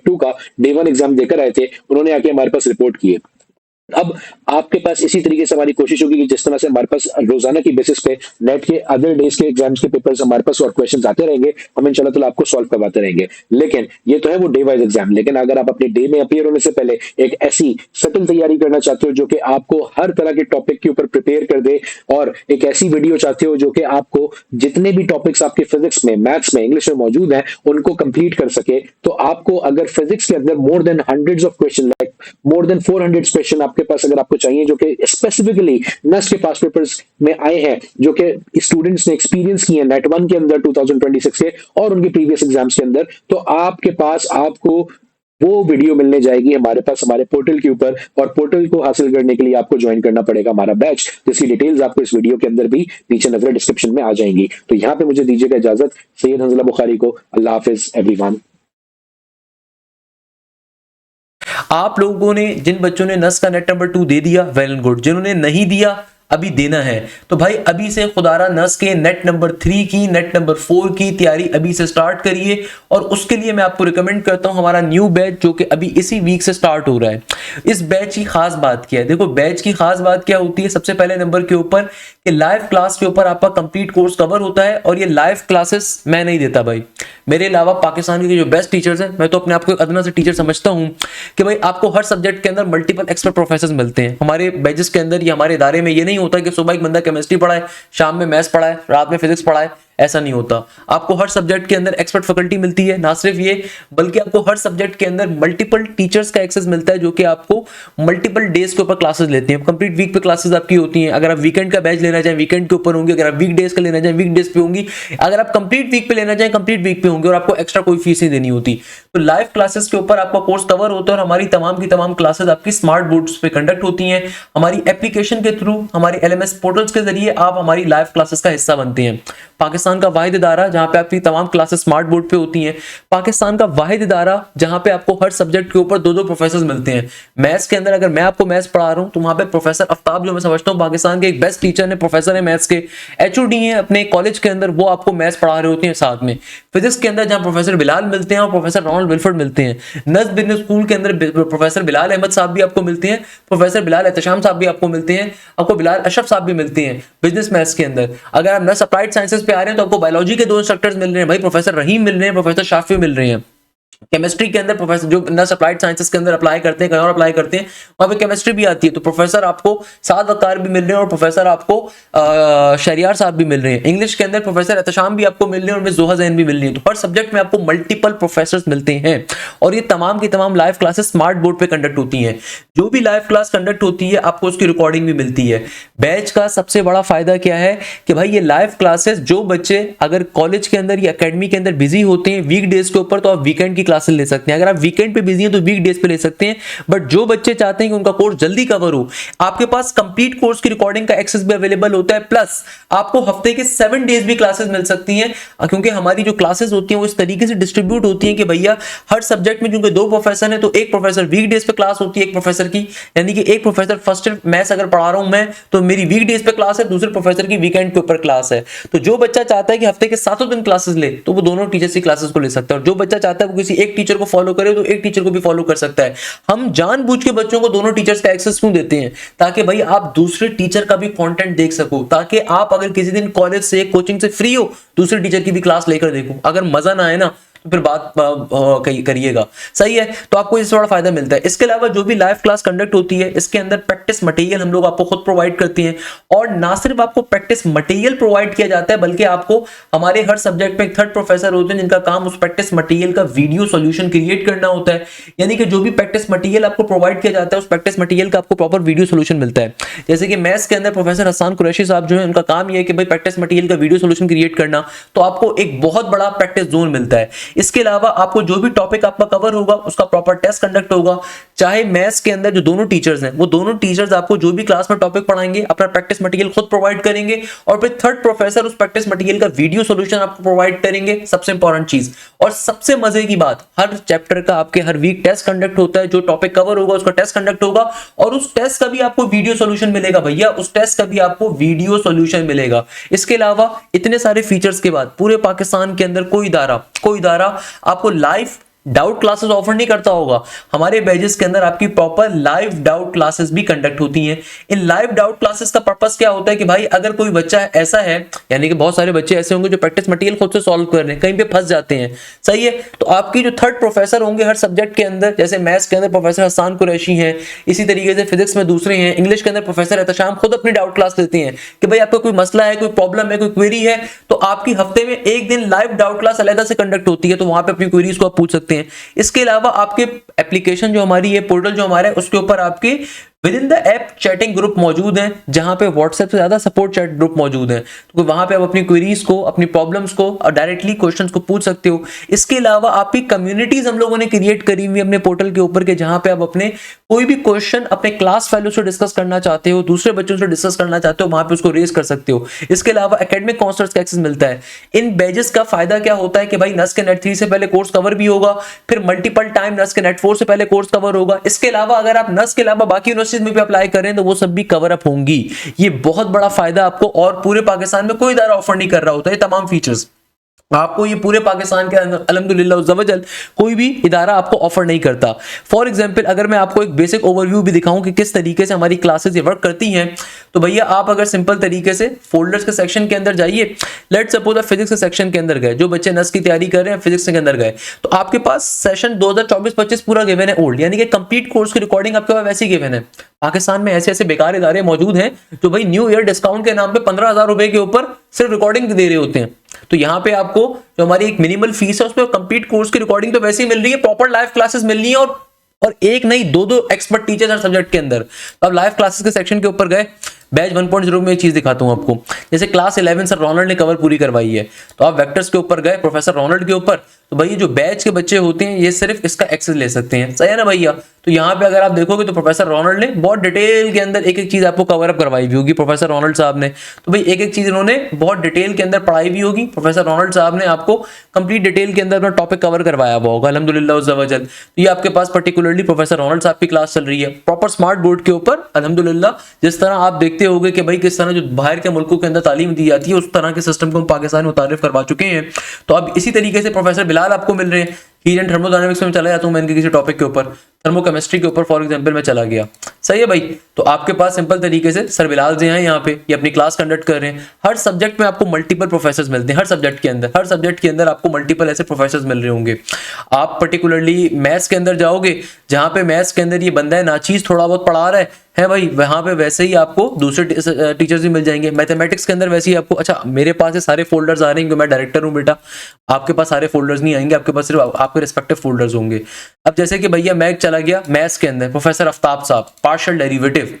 [SPEAKER 1] 2 का डे 1 एग्जाम देकर आए थे, उन्होंने आके हमारे पास रिपोर्ट किए। अब आपके पास इसी तरीके से हमारी कोशिश होगी कि जिस तरह से हमारे पास रोजाना की बेसिस पे नेट के अदर डेज के एग्जाम्स के पेपर्स हमारे पास और क्वेश्चंस आते रहेंगे, हम इंशाल्लाह ताला आपको सॉल्व करवाते रहेंगे। लेकिन ये तो है वो डे वाइज एग्जाम, लेकिन अगर आप अपने डे में अपीयर होने से पहले एक ऐसी सटल तैयारी करना चाहते हो जो कि आपको हर तरह के टॉपिक के ऊपर प्रिपेयर कर दे, और एक ऐसी वीडियो चाहते हो जो कि आपको जितने भी टॉपिक्स आपके फिजिक्स में, मैथ्स में, इंग्लिश में मौजूद हैं उनको कंप्लीट कर सके, तो आपको अगर फिजिक्स के अंदर more than hundreds of question, like more than 400 question आपके पास अगर आपको चाहिए जो कि स्पेसिफिकली नस्ट के पास पेपर्स में आए हैं, जो कि स्टूडेंट्स ने एक्सपीरियंस किए नेट 1 के अंदर 2026 के और उनके प्रीवियस एग्जाम्स के अंदर, तो आपके पास आपको वो वीडियो मिलने जाएगी हमारे पास हमारे पोर्टल के ऊपर, और पोर्टल को हासिल करने के लिए आपको ज्वाइन करना पड़ेगा हमारा बैच, जिसकी डिटेल्स आपको इस वीडियो के अंदर भी नीचे नजर डिस्क्रिप्शन में आ जाएंगी। तो यहाँ पे मुझे दीजिएगा इजाजत, सैयद हंजला बुखारी को। अल्लाह हाफिज एवरीवन।
[SPEAKER 2] आप लोगों ने, जिन बच्चों ने नस का नेट नंबर 2 दे दिया, वेल एंड गुड। जिन्होंने नहीं दिया, अभी देना है, तो भाई अभी से खुदारा नस के नेट नंबर 3 की, नेट नंबर 4 की तैयारी अभी से स्टार्ट करिए। और उसके लिए मैं आपको रिकमेंड करता हूं हमारा न्यू बैच जो कि अभी इसी वीक से स्टार्ट हो रहा है। इस बैच की खास बात क्या है? देखो, बैच की खास बात क्या होती है? सबसे पहले नंबर के ऊपर कि लाइव क्लास के ऊपर आपका कंप्लीट कोर्स कवर होता है, और ये लाइव क्लासेस मैं नहीं देता भाई, मेरे अलावा पाकिस्तान के जो बेस्ट टीचर्स हैं, मैं तो अपने आप को अदना से टीचर समझता हूं कि भाई आपको हर सब्जेक्ट के अंदर मल्टीपल एक्सपर्ट प्रोफेसर मिलते हैं हमारे बैचेस के अंदर। या हमारे इदारे में ये नहीं होता कि सुबह एक बंदा केमिस्ट्री पढ़ाए, शाम में मैथ्स पढ़ाए, रात में फिजिक्स पढ़ाए, ऐसा नहीं होता। आपको हर सब्जेक्ट के अंदर एक्सपर्ट फैकल्टी मिलती है। ना सिर्फ ये, बल्कि आपको हर सब्जेक्ट के अंदर मल्टीपल टीचर्स का एक्सेस मिलता है जो कि आपको मल्टीपल डेज के ऊपर क्लासेस लेते हैं। कंप्लीट वीक पे क्लासेस आपकी होती हैं। अगर आप वीकेंड का बैच लेना चाहें, वीकेंड के ऊपर होंगे। अगर आप वीक डेज का लेना चाहें, वीक डेज पे होंगी। अगर आप कंप्लीट वीक पे लेना चाहें, कंप्लीट वीक पे होंगे, और आपको एक्स्ट्रा कोई फीस नहीं देनी होती। तो लाइव क्लासेस के ऊपर आपका कोर्स कवर होता है, और हमारी तमाम की तमाम क्लासेस आपकी स्मार्ट बोर्ड्स पे कंडक्ट होती हैं। हमारी एप्लीकेशन के थ्रू, हमारे एलएमएस पोर्टल्स के जरिए आप हमारी लाइव क्लासेस का हिस्सा बनते हैं। पाकिस्तान का वाहिद इदारा जहां पे आपकी तमाम क्लासेस स्मार्ट बोर्ड पे होती हैं। पाकिस्तान का वाहिद इदारा जहां पे आपको हर सब्जेक्ट के ऊपर 2-2 प्रोफेसर मिलते हैं। मैथ्स के अंदर अगर मैं आपको मैथ्स पढ़ा रहा हूं तो वहां पे प्रोफेसर आफ्ताब, जो मैं समझता हूं पाकिस्तान के एक बेस्ट टीचर है, प्रोफेसर है मैथ्स के, एचओडी हैं अपने कॉलेज के अंदर, वो आपको मैथ्स पढ़ा रहे होते हैं साथ में। फिजिक्स के अंदर जहां प्रोफेसर बिलाल मिलते हैं और प्रोफेसर रोनाल्ड विल्फर्ड मिलते हैं। नज़्म बिजनेस स्कूल के अंदर प्रोफेसर बिलाल अहमद साहब भी आपको मिलते हैं, प्रोफेसर बिलाल एहतशाम साहब भी आपको मिलते हैं, आपको बिलाल अशरफ साहब भी मिलते हैं बिजनेस मैथ्स के अंदर। अगर आप नर्स अप्लाइड साइंसेस पे आ रहे हैं तो आपको बायोलॉजी के 2 इंस्ट्रक्टर्स मिल रहे हैं भाई, प्रोफेसर रहीम मिल रहे हैं, प्रोफेसर शाफी मिल रहे हैं। केमिस्ट्री के अंदर प्रोफेसर जो नर्स अप्लाइड साइंसेस के अंदर अप्लाई करते हैं, कहीं और अप्लाई करते हैं, वहां पे केमिस्ट्री भी आती है, तो प्रोफेसर आपको साद वकार भी मिल रहे हैं और प्रोफेसर आपको शहरियार साहब भी मिल रहे हैं। इंग्लिश के अंदर प्रोफेसर एहतशाम भी आपको मिल रहे हैं और मिस जोहा जैन भी मिल रही है। तो हर सब्जेक्ट में आपको मल्टीपल प्रोफेसर मिलते हैं, और ये तमाम की तमाम लाइव क्लासेस स्मार्ट बोर्ड पे कंडक्ट होती हैं। जो भी लाइव क्लास कंडक्ट होती है आपको उसकी रिकॉर्डिंग भी मिलती है। बैच का सबसे बड़ा फायदा क्या है कि भाई ये लाइव क्लासेस, जो बच्चे अगर कॉलेज के अंदर या अकेडमी के अंदर बिजी होते हैं वीक डेज के ऊपर, तो आप वीकेंड की क्लासेस ले सकते हैं। अगर आप वीकेंड पे बिजी हैं तो वीक डेज पे ले सकते हैं। बट जो बच्चे चाहते हैं कि उनका कोर्स जल्दी कवर हो, आपके पास कंप्लीट कोर्स की रिकॉर्डिंग का एक्सेस भी अवेलेबल होता है। प्लस आपको हफ्ते के 7 डेज भी क्लासेस मिल सकती हैं, क्योंकि हमारी जो क्लासेस होती हैं वो इस तरीके से डिस्ट्रीब्यूट होती हैं कि भैया हर सब्जेक्ट में क्योंकि 2 प्रोफेसर हैं, तो एक प्रोफेसर वीक डेज पे क्लास होती है एक प्रोफेसर की, यानी कि एक प्रोफेसर फर्स्ट मैथ्स अगर पढ़ा रहा हूं मैं तो मेरी वीक डेज पे क्लास है, दूसरे प्रोफेसर की वीकेंड के ऊपर क्लास है। तो जो बच्चा चाहता है कि हफ्ते के 7 दिन क्लासेस ले तो वो दोनों टीचर्स की क्लासेस को ले सकता है, और जो बच्चा चाहता है वो किसी एक टीचर को फॉलो करे तो एक टीचर को भी फॉलो कर सकता है। हम जानबूझ के बच्चों को दोनों टीचर्स का एक्सेस क्यों देते हैं? ताकि भाई आप दूसरे टीचर का भी कंटेंट देख सको, ताकि आप अगर किसी दिन कॉलेज से कोचिंग से फ्री हो दूसरे टीचर की भी क्लास लेकर देखो। अगर मजा ना आए ना तो फिर बात करिएगा, सही है। तो आपको इससे बड़ा फायदा मिलता है। इसके अलावा जो भी लाइव क्लास कंडक्ट होती है इसके अंदर प्रैक्टिस मटेरियल हम लोग आपको खुद प्रोवाइड करते हैं, और ना सिर्फ आपको प्रैक्टिस मटेरियल प्रोवाइड किया जाता है बल्कि आपको हमारे हर सब्जेक्ट में एक थर्ड प्रोफेसर होते हैं जिनका काम उस प्रैक्टिस मटेरियल का वीडियो सॉल्यूशन क्रिएट करना होता है। यानी कि जो भी प्रैक्टिस मटेरियल आपको प्रोवाइड किया जाता है उस प्रैक्टिस मटेरियल का आपको प्रॉपर वीडियो सॉल्यूशन मिलता है। जैसे कि मैथ्स के अंदर प्रोफेसर हसन कुरैशी साहब जो है, उनका काम यह है कि भाई प्रैक्टिस मटेरियल का वीडियो सॉल्यूशन क्रिएट करना, तो आपको एक बहुत बड़ा प्रैक्टिस जोन मिलता है। इसके अलावा आपको जो भी टॉपिक आपका कवर होगा उसका प्रॉपर टेस्ट कंडक्ट होगा। चाहे मैथ्स के अंदर जो दोनों टीचर्स हैं वो दोनों टीचर्स आपको जो भी क्लास में टॉपिक पढ़ाएंगे अपना प्रैक्टिस मटेरियल खुद प्रोवाइड करेंगे और फिर थर्ड प्रोफेसर उस प्रैक्टिस मटेरियल का वीडियो सॉल्यूशन आपको प्रोवाइड करेंगे। सबसे इंपॉर्टेंट चीज और सबसे मजे की बात, हर चैप्टर का आपके हर वीक टेस्ट कंडक्ट होता है। जो टॉपिक कवर होगा उसका टेस्ट कंडक्ट होगा और उस टेस्ट का भी आपको वीडियो सॉल्यूशन मिलेगा भैया, उस टेस्ट का भी आपको वीडियो सॉल्यूशन मिलेगा। इसके अलावा इतने सारे फीचर्स के बाद पूरे पाकिस्तान के अंदर कोई इदारा आपको लाइव डाउट क्लासेस ऑफर नहीं करता होगा। हमारे बैचेस के अंदर आपकी प्रॉपर लाइव डाउट क्लासेस भी कंडक्ट होती हैं। इन लाइव डाउट क्लासेस का पर्पस क्या होता है कि भाई अगर कोई बच्चा ऐसा है, यानी कि बहुत सारे बच्चे ऐसे होंगे जो प्रैक्टिस मटेरियल खुद से सॉल्व कर रहे हैं, कहीं पे फंस जाते हैं, सही है, तो आपकी जो थर्ड प्रोफेसर होंगे हर सब्जेक्ट के अंदर, जैसे मैथ्स के अंदर प्रोफेसर हसन कुरैशी हैं, इसी तरीके से फिजिक्स में दूसरे हैं, इंग्लिश के अंदर प्रोफेसर एहतशाम खुद अपनी डाउट क्लास लेते हैं कि भाई आपका कोई मसला है, कोई प्रॉब्लम है, कोई क्वेरी है, तो आपकी हफ्ते में एक दिन लाइव डाउट क्लास अलग से कंडक्ट होती है, तो वहां पे अपनी क्वेरीज को आप पूछ सकते हैं। इसके अलावा आपके एप्लीकेशन जो हमारी है, पोर्टल जो हमारा है, उसके ऊपर आपके with in the app chatting group मौजूद हैं, जहां पे व्हाट्सएप से ज्यादा सपोर्ट चैट ग्रुप मौजूद है, तो वहां पे आप अपनी क्वेरीज को, अपनी प्रॉब्लम्स को और डायरेक्टली क्वेश्चंस को पूछ सकते हो। इसके अलावा आपकी कम्युनिटीज हम लोगों ने क्रिएट करी हुई अपने पोर्टल के ऊपर के, जहां पे आप अपने कोई भी क्वेश्चन अपने क्लास फेलो से डिस्कस करना चाहते हो, दूसरे बच्चों से डिस्कस करना चाहते हो, वहां पे उसको रेज कर सकते हो। इसके अलावा एकेडमिक काउंसलर्स का एक्सेस मिलता है। इन बैचेस का फायदा क्या होता है कि भाई नस के नेट 3 से पहले कोर्स कवर भी होगा, फिर मल्टीपल टाइम नस के नेट 4 से पहले कोर्स कवर होगा। इसके अलावा अगर आप नस के अलावा बाकी यूनिवर्सिटीज में भी अप्लाई करें तो वो सब भी कवर अप होंगी। ये बहुत बड़ा फायदा आपको, और पूरे पाकिस्तान में कोई इदारा ऑफर नहीं कर रहा होता ये तमाम फीचर्स आपको, ये पूरे पाकिस्तान के अंदर अल्हम्दुलिल्लाह उज़्ज़वजल कोई भी इदारा आपको ऑफर नहीं करता। फॉर एग्जांपल अगर मैं आपको एक बेसिक ओवरव्यू भी दिखाऊं कि किस तरीके से हमारी क्लासेस ये वर्क करती हैं, तो भैया आप अगर सिंपल तरीके से फोल्डर्स के सेक्शन के अंदर जाइए, लेट्स सपोज आप फिजिक्स के सेक्शन के अंदर गए, जो बच्चे नस की तैयारी कर रहे हैं फिजिक्स के अंदर गए, तो आपके पास सेशन 2024-25 पूरा गिवन है ओल्ड, यानी कि कंप्लीट कोर्स की रिकॉर्डिंग आपके पास वैसी गिवन है। पाकिस्तान में ऐसे ऐसे बेकार इदारे मौजूद हैं जो भाई न्यू ईयर डिस्काउंट के नाम पे 15,000 रुपए के ऊपर सिर्फ रिकॉर्डिंग दे रहे होते हैं। तो यहाँ पे आपको जो हमारी एक मिनिमल फीस है उसमें कंप्लीट कोर्स की रिकॉर्डिंग तो वैसे ही मिल रही है, प्रॉपर लाइव क्लासेस मिल रही है, और एक नहीं दो एक्सपर्ट टीचर्स हर सब्जेक्ट के अंदर। तो अब लाइव क्लासेस के सेक्शन के ऊपर गए, बैच 1.0 में एक चीज दिखाता हूं आपको। जैसे क्लास 11 सर रोनाल्ड ने कवर पूरी करवाई है, तो आप वेक्टर्स के ऊपर गए प्रोफेसर रोनाल्ड के ऊपर, तो भैया जो बैच के बच्चे होते हैं ये सिर्फ इसका एक्सेस ले सकते हैं, सही है ना भैया। तो यहाँ पे अगर आप देखोगे तो प्रोफेसर रोनाल्ड ने बहुत डिटेल के अंदर एक एक चीज आपको कवर अप करवाई हुई होगी प्रोफेसर रोनाल्ड साहब ने। तो भाई एक एक चीज इन्होंने बहुत डिटेल के अंदर पढ़ाई भी होगी, प्रोफेसर रोनाल्ड साहब ने आपको कंप्लीट डिटेल के अंदर अपना टॉपिक कवर करवाया हुआ होगा अल्हम्दुलिल्लाह उज़्ज़वजल। तो ये आपके पास पर्टिकुलरली प्रोफेसर रोनाल्ड साहब की क्लास चल रही है प्रॉपर स्मार्ट बोर्ड के ऊपर अल्हम्दुलिल्लाह। जिस तरह आप देखते होगे कि भाई किस तरह जो बाहर के मुल्कों के अंदर तालीम दी जाती है उस तरह के सिस्टम को हम पाकिस्तान में मुतारिफ करवा चुके हैं। तो अब इसी तरीके से प्रोफेसर बिलाल आपको मिल रहे हैं। हीट एंड थर्मोडायनामिक्स में चला जाता हूं मैं इनके किसी टॉपिक के ऊपर, थर्मोकेमिस्ट्री के ऊपर फॉर एग्जांपल में चला गया, सही है भाई। तो आपके पास सिंपल तरीके से सर बिलाल जी हैं यहाँ पे, ये अपनी क्लास कंडक्ट कर रहे हैं। हर सब्जेक्ट में आपको मल्टीपल प्रोफेसर्स मिलते हैं, हर सब्जेक्ट के अंदर आपको मल्टीपल ऐसे प्रोफेसर्स मिल रहे होंगे। आप पर्टिकुलरली मैथ्स के अंदर जाओगे, जहां पे मैथ्स के अंदर ये बंदा है नाचीज थोड़ा बहुत पढ़ा रहा है भाई, वहां पे वैसे ही आपको दूसरे टीचर्स भी मिल जाएंगे। मैथमेटिक्स के अंदर वैसे ही आपको, अच्छा मेरे पास ये सारे फोल्डर्स आ रहे हैं क्योंकि मैं डायरेक्टर हूं बेटा, आपके पास सारे फोल्डर्स नहीं आएंगे, आपके पास सिर्फ आपके रिस्पेक्टिव फोल्डर्स होंगे। अब जैसे कि भैया मैं चला गया मैथ्स के अंदर, प्रोफेसर आफ्ताब साहब पार्शियल डेरिवेटिव,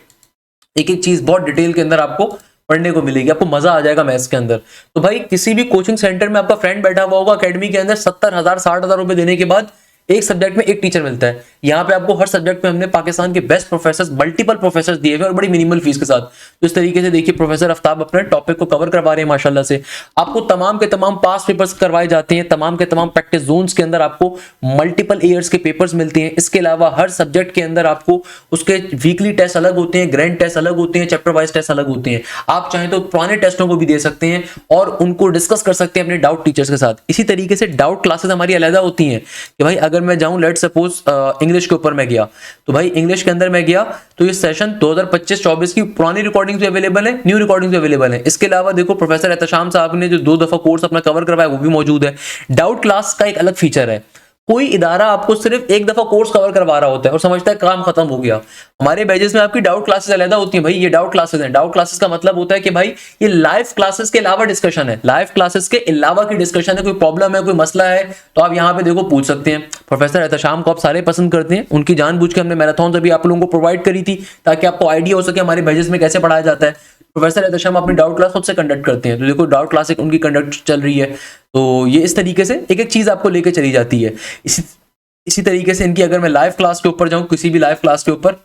[SPEAKER 2] एक एक चीज बहुत डिटेल के अंदर आपको पढ़ने को मिलेगी, आपको मजा आ जाएगा मैथ्स के अंदर। तो भाई किसी भी कोचिंग सेंटर में आपका फ्रेंड बैठा हुआ होगा अकेडमी के अंदर, 70,000 60,000 रुपए देने के बाद एक सब्जेक्ट में एक टीचर मिलता है। यहाँ पे आपको हर सब्जेक्ट में हमने पाकिस्तान के बेस्ट प्रोफेसर्स, मल्टीपल प्रोफेसर्स दिए हुए और बड़ी मिनिमल फीस के साथ। तो इस तरीके से देखिए प्रोफेसर आफ्ताब अपने टॉपिक को कवर करवा रहे हैं माशाल्लाह से। आपको तमाम के तमाम पास पेपर्स करवाए जाते हैं, तमाम के तमाम प्रैक्टिस जोन्स के अंदर आपको मल्टीपल ईयर्स के पेपर्स मिलते हैं। इसके अलावा हर सब्जेक्ट के अंदर आपको उसके वीकली टेस्ट अलग होते हैं, ग्रैंड टेस्ट अलग होते हैं, चैप्टर वाइज टेस्ट अलग होते हैं। आप चाहें तो पुराने टेस्टों को भी दे सकते हैं और उनको डिस्कस कर सकते हैं अपने डाउट टीचर्स के साथ। इसी तरीके से डाउट क्लासेस हमारी अलग होती हैं कि भाई अगर मैं जाऊं लेट्स सपोज इंग्लिश के ऊपर मैं गया, तो भाई इंग्लिश के अंदर मैं गया तो ये सेशन 2025-24 की पुरानी रिकॉर्डिंग्स भी अवेलेबल है, न्यू रिकॉर्डिंग्स भी अवेलेबल है। इसके अलावा देखो प्रोफेसर एहतशाम साहब ने जो 2 दफा कोर्स अपना कवर करवाया वो भी मौजूद है। डाउट क्लास का एक अलग फीचर है, कोई इदारा आपको सिर्फ एक दफा कोर्स कवर करवा रहा होता है और समझता है काम खत्म हो गया। हमारे बैचेस में आपकी डाउट क्लासेस अलग होती हैं भाई, ये डाउट क्लासेस हैं। डाउट क्लासेस का मतलब होता है कि भाई ये लाइव क्लासेस के अलावा डिस्कशन है, लाइव क्लासेस के अलावा की डिस्कशन है। कोई प्रॉब्लम है, कोई मसला है तो आप यहाँ पे देखो पूछ सकते हैं। प्रोफेसर एहतशाम को आप सारे पसंद करते हैं, उनकी जानबूझ के हमने मैराथन अभी आप लोगों को प्रोवाइड करी थी ताकि आपको आइडिया हो सके हमारे बैचेस में कैसे पढ़ाया जाता है। प्रोफेसर एहतशाम अपनी डाउट क्लास खुद से कंडक्ट करते हैं। तो देखो डाउट क्लास एक उनकी कंडक्ट चल रही है, तो ये इस तरीके से एक एक चीज आपको लेके चली जाती है। इसी तरीके से इनकी अगर मैं लाइव क्लास के ऊपर जाऊं, किसी भी लाइव क्लास के ऊपर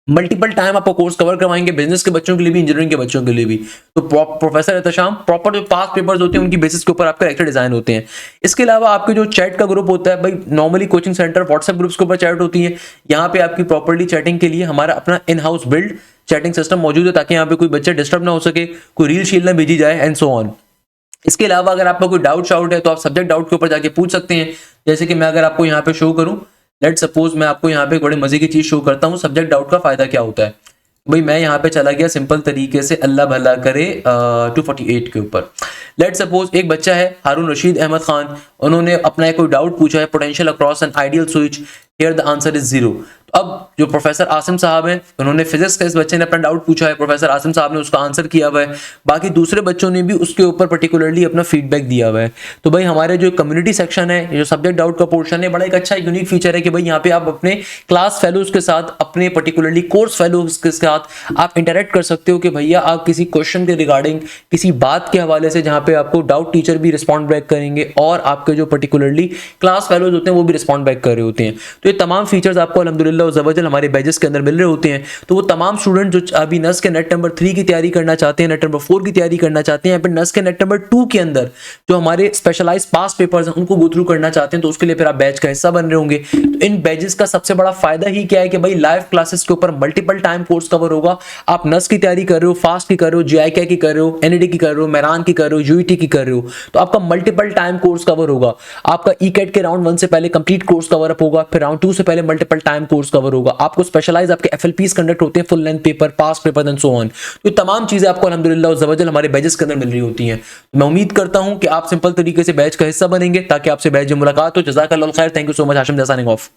[SPEAKER 2] मल्टीपल टाइम आपको कोर्स कवर करवाएंगे, बिजनेस के बच्चों के लिए भी, इंजीनियरिंग के बच्चों के लिए भी। तो प्रोफेसर एहतशाम प्रॉपर जो पास पेपर्स होते हैं उनकी बेसिस के ऊपर आपके लेक्चर डिजाइन होते हैं। इसके अलावा आपके जो चैट का ग्रुप होता है भाई, normally coaching centre WhatsApp groups के ऊपर चैट होती है, यहाँ पे आपकी प्रॉपर्ली चैटिंग के लिए हमारा अपना in house build chatting system मौजूद है, ताकि यहाँ पे कोई बच्चा डिस्टर्ब ना हो सके, कोई रील शील ना भेजी जाए एंड सो ऑन। इसके अलावा अगर आपका कोई डाउट शाउट है तो आप सब्जेक्ट डाउट के ऊपर जाके पूछ सकते हैं। जैसे कि मैं अगर आपको यहाँ पे शो करूं, लेट सपोज मैं आपको यहाँ पे बड़े मजे की चीज शो करता हूँ, सब्जेक्ट डाउट का फायदा क्या होता है। भाई मैं यहाँ पे चला गया सिंपल तरीके से, अल्लाह भला करे 248 के ऊपर। लेट सपोज एक बच्चा है हारून रशीद अहमद खान, उन्होंने अपना कोई डाउट पूछा है, potential across an ideal switch, here the answer is 0। अब जो प्रोफेसर आसिम साहब हैं, उन्होंने फिजिक्स का इस बच्चे ने अपना डाउट पूछा है, प्रोफेसर आसिम साहब ने उसका आंसर किया हुआ है, बाकी दूसरे बच्चों ने भी उसके ऊपर पर्टिकुलरली अपना फीडबैक दिया हुआ है। तो भाई हमारे जो कम्युनिटी सेक्शन है, जो सब्जेक्ट डाउट का पोर्शन है, बड़ा एक अच्छा यूनिक फीचर है कि भाई यहाँ पे आप अपने क्लास फेलोज के साथ, अपने पर्टिकुलरली कोर्स फेलोज के साथ आप इंटरेक्ट कर सकते हो कि भैया आप किसी क्वेश्चन के रिगार्डिंग, किसी बात के हवाले से, जहाँ पे आपको डाउट टीचर भी रिस्पॉन्ड बैक करेंगे और आपके जो पर्टिकुलरली क्लास फेलोज होते हैं वो भी रिस्पॉन्ड बैक कर रहे होते हैं। तो ये तमाम फीचर्स आपको अल्हम्दुलिल्लाह ज़बरदस्त हमारे बैचेस के अंदर मिल रहे होते हैं। तो वो तमाम स्टूडेंट जो अभी नस के नेट नंबर 3 की तैयारी करना चाहते हैं, नेट नंबर 4 की तैयारी करना चाहते हैं, या फिर नस के नेट नंबर 2 के अंदर जो हमारे स्पेशलाइज पास पेपर्स हैं उनको गो थ्रू करना चाहते हैं, तो उसके लिए फिर आप बैच का हिस्सा बन रहे होंगे। तो इन बैचेस का सबसे बड़ा फायदा ही क्या है कि भाई लाइव क्लासेस के ऊपर मल्टीपल टाइम कोर्स कवर होगा। आप नस की तैयारी कर रहे हो, फास्ट की कर रहे हो, जीआईके की कर रहे हो, एनईडी की कर रहे हो, मेरान की कर रहे हो, यूईटी की कर रहे हो, तो आपका मल्टीपल टाइम कोर्स कवर होगा। आपका ईकेट के राउंड 1 से पहले कंप्लीट कोर्स कवर अप होगा, फिर राउंड 2 से पहले मल्टीपल टाइम कोर्स कवर होगा। आपको स्पेशलाइज आपके एफएलपीस कंडक्ट होते हैं, full length paper, pass paper and so on. तो तमाम चीजें आपको अल्हम्दुलिल्लाह ज़बरदस्त हमारे बैचेस के अंदर मिल रही होती हैं। मैं उम्मीद करता हूं कि आप सिंपल तरीके से बैच का हिस्सा बनेंगे ताकि आपसे बैच में मुलाकात हो। जज़ाकल्लाह खैर, thank you so much. Hashim signing off.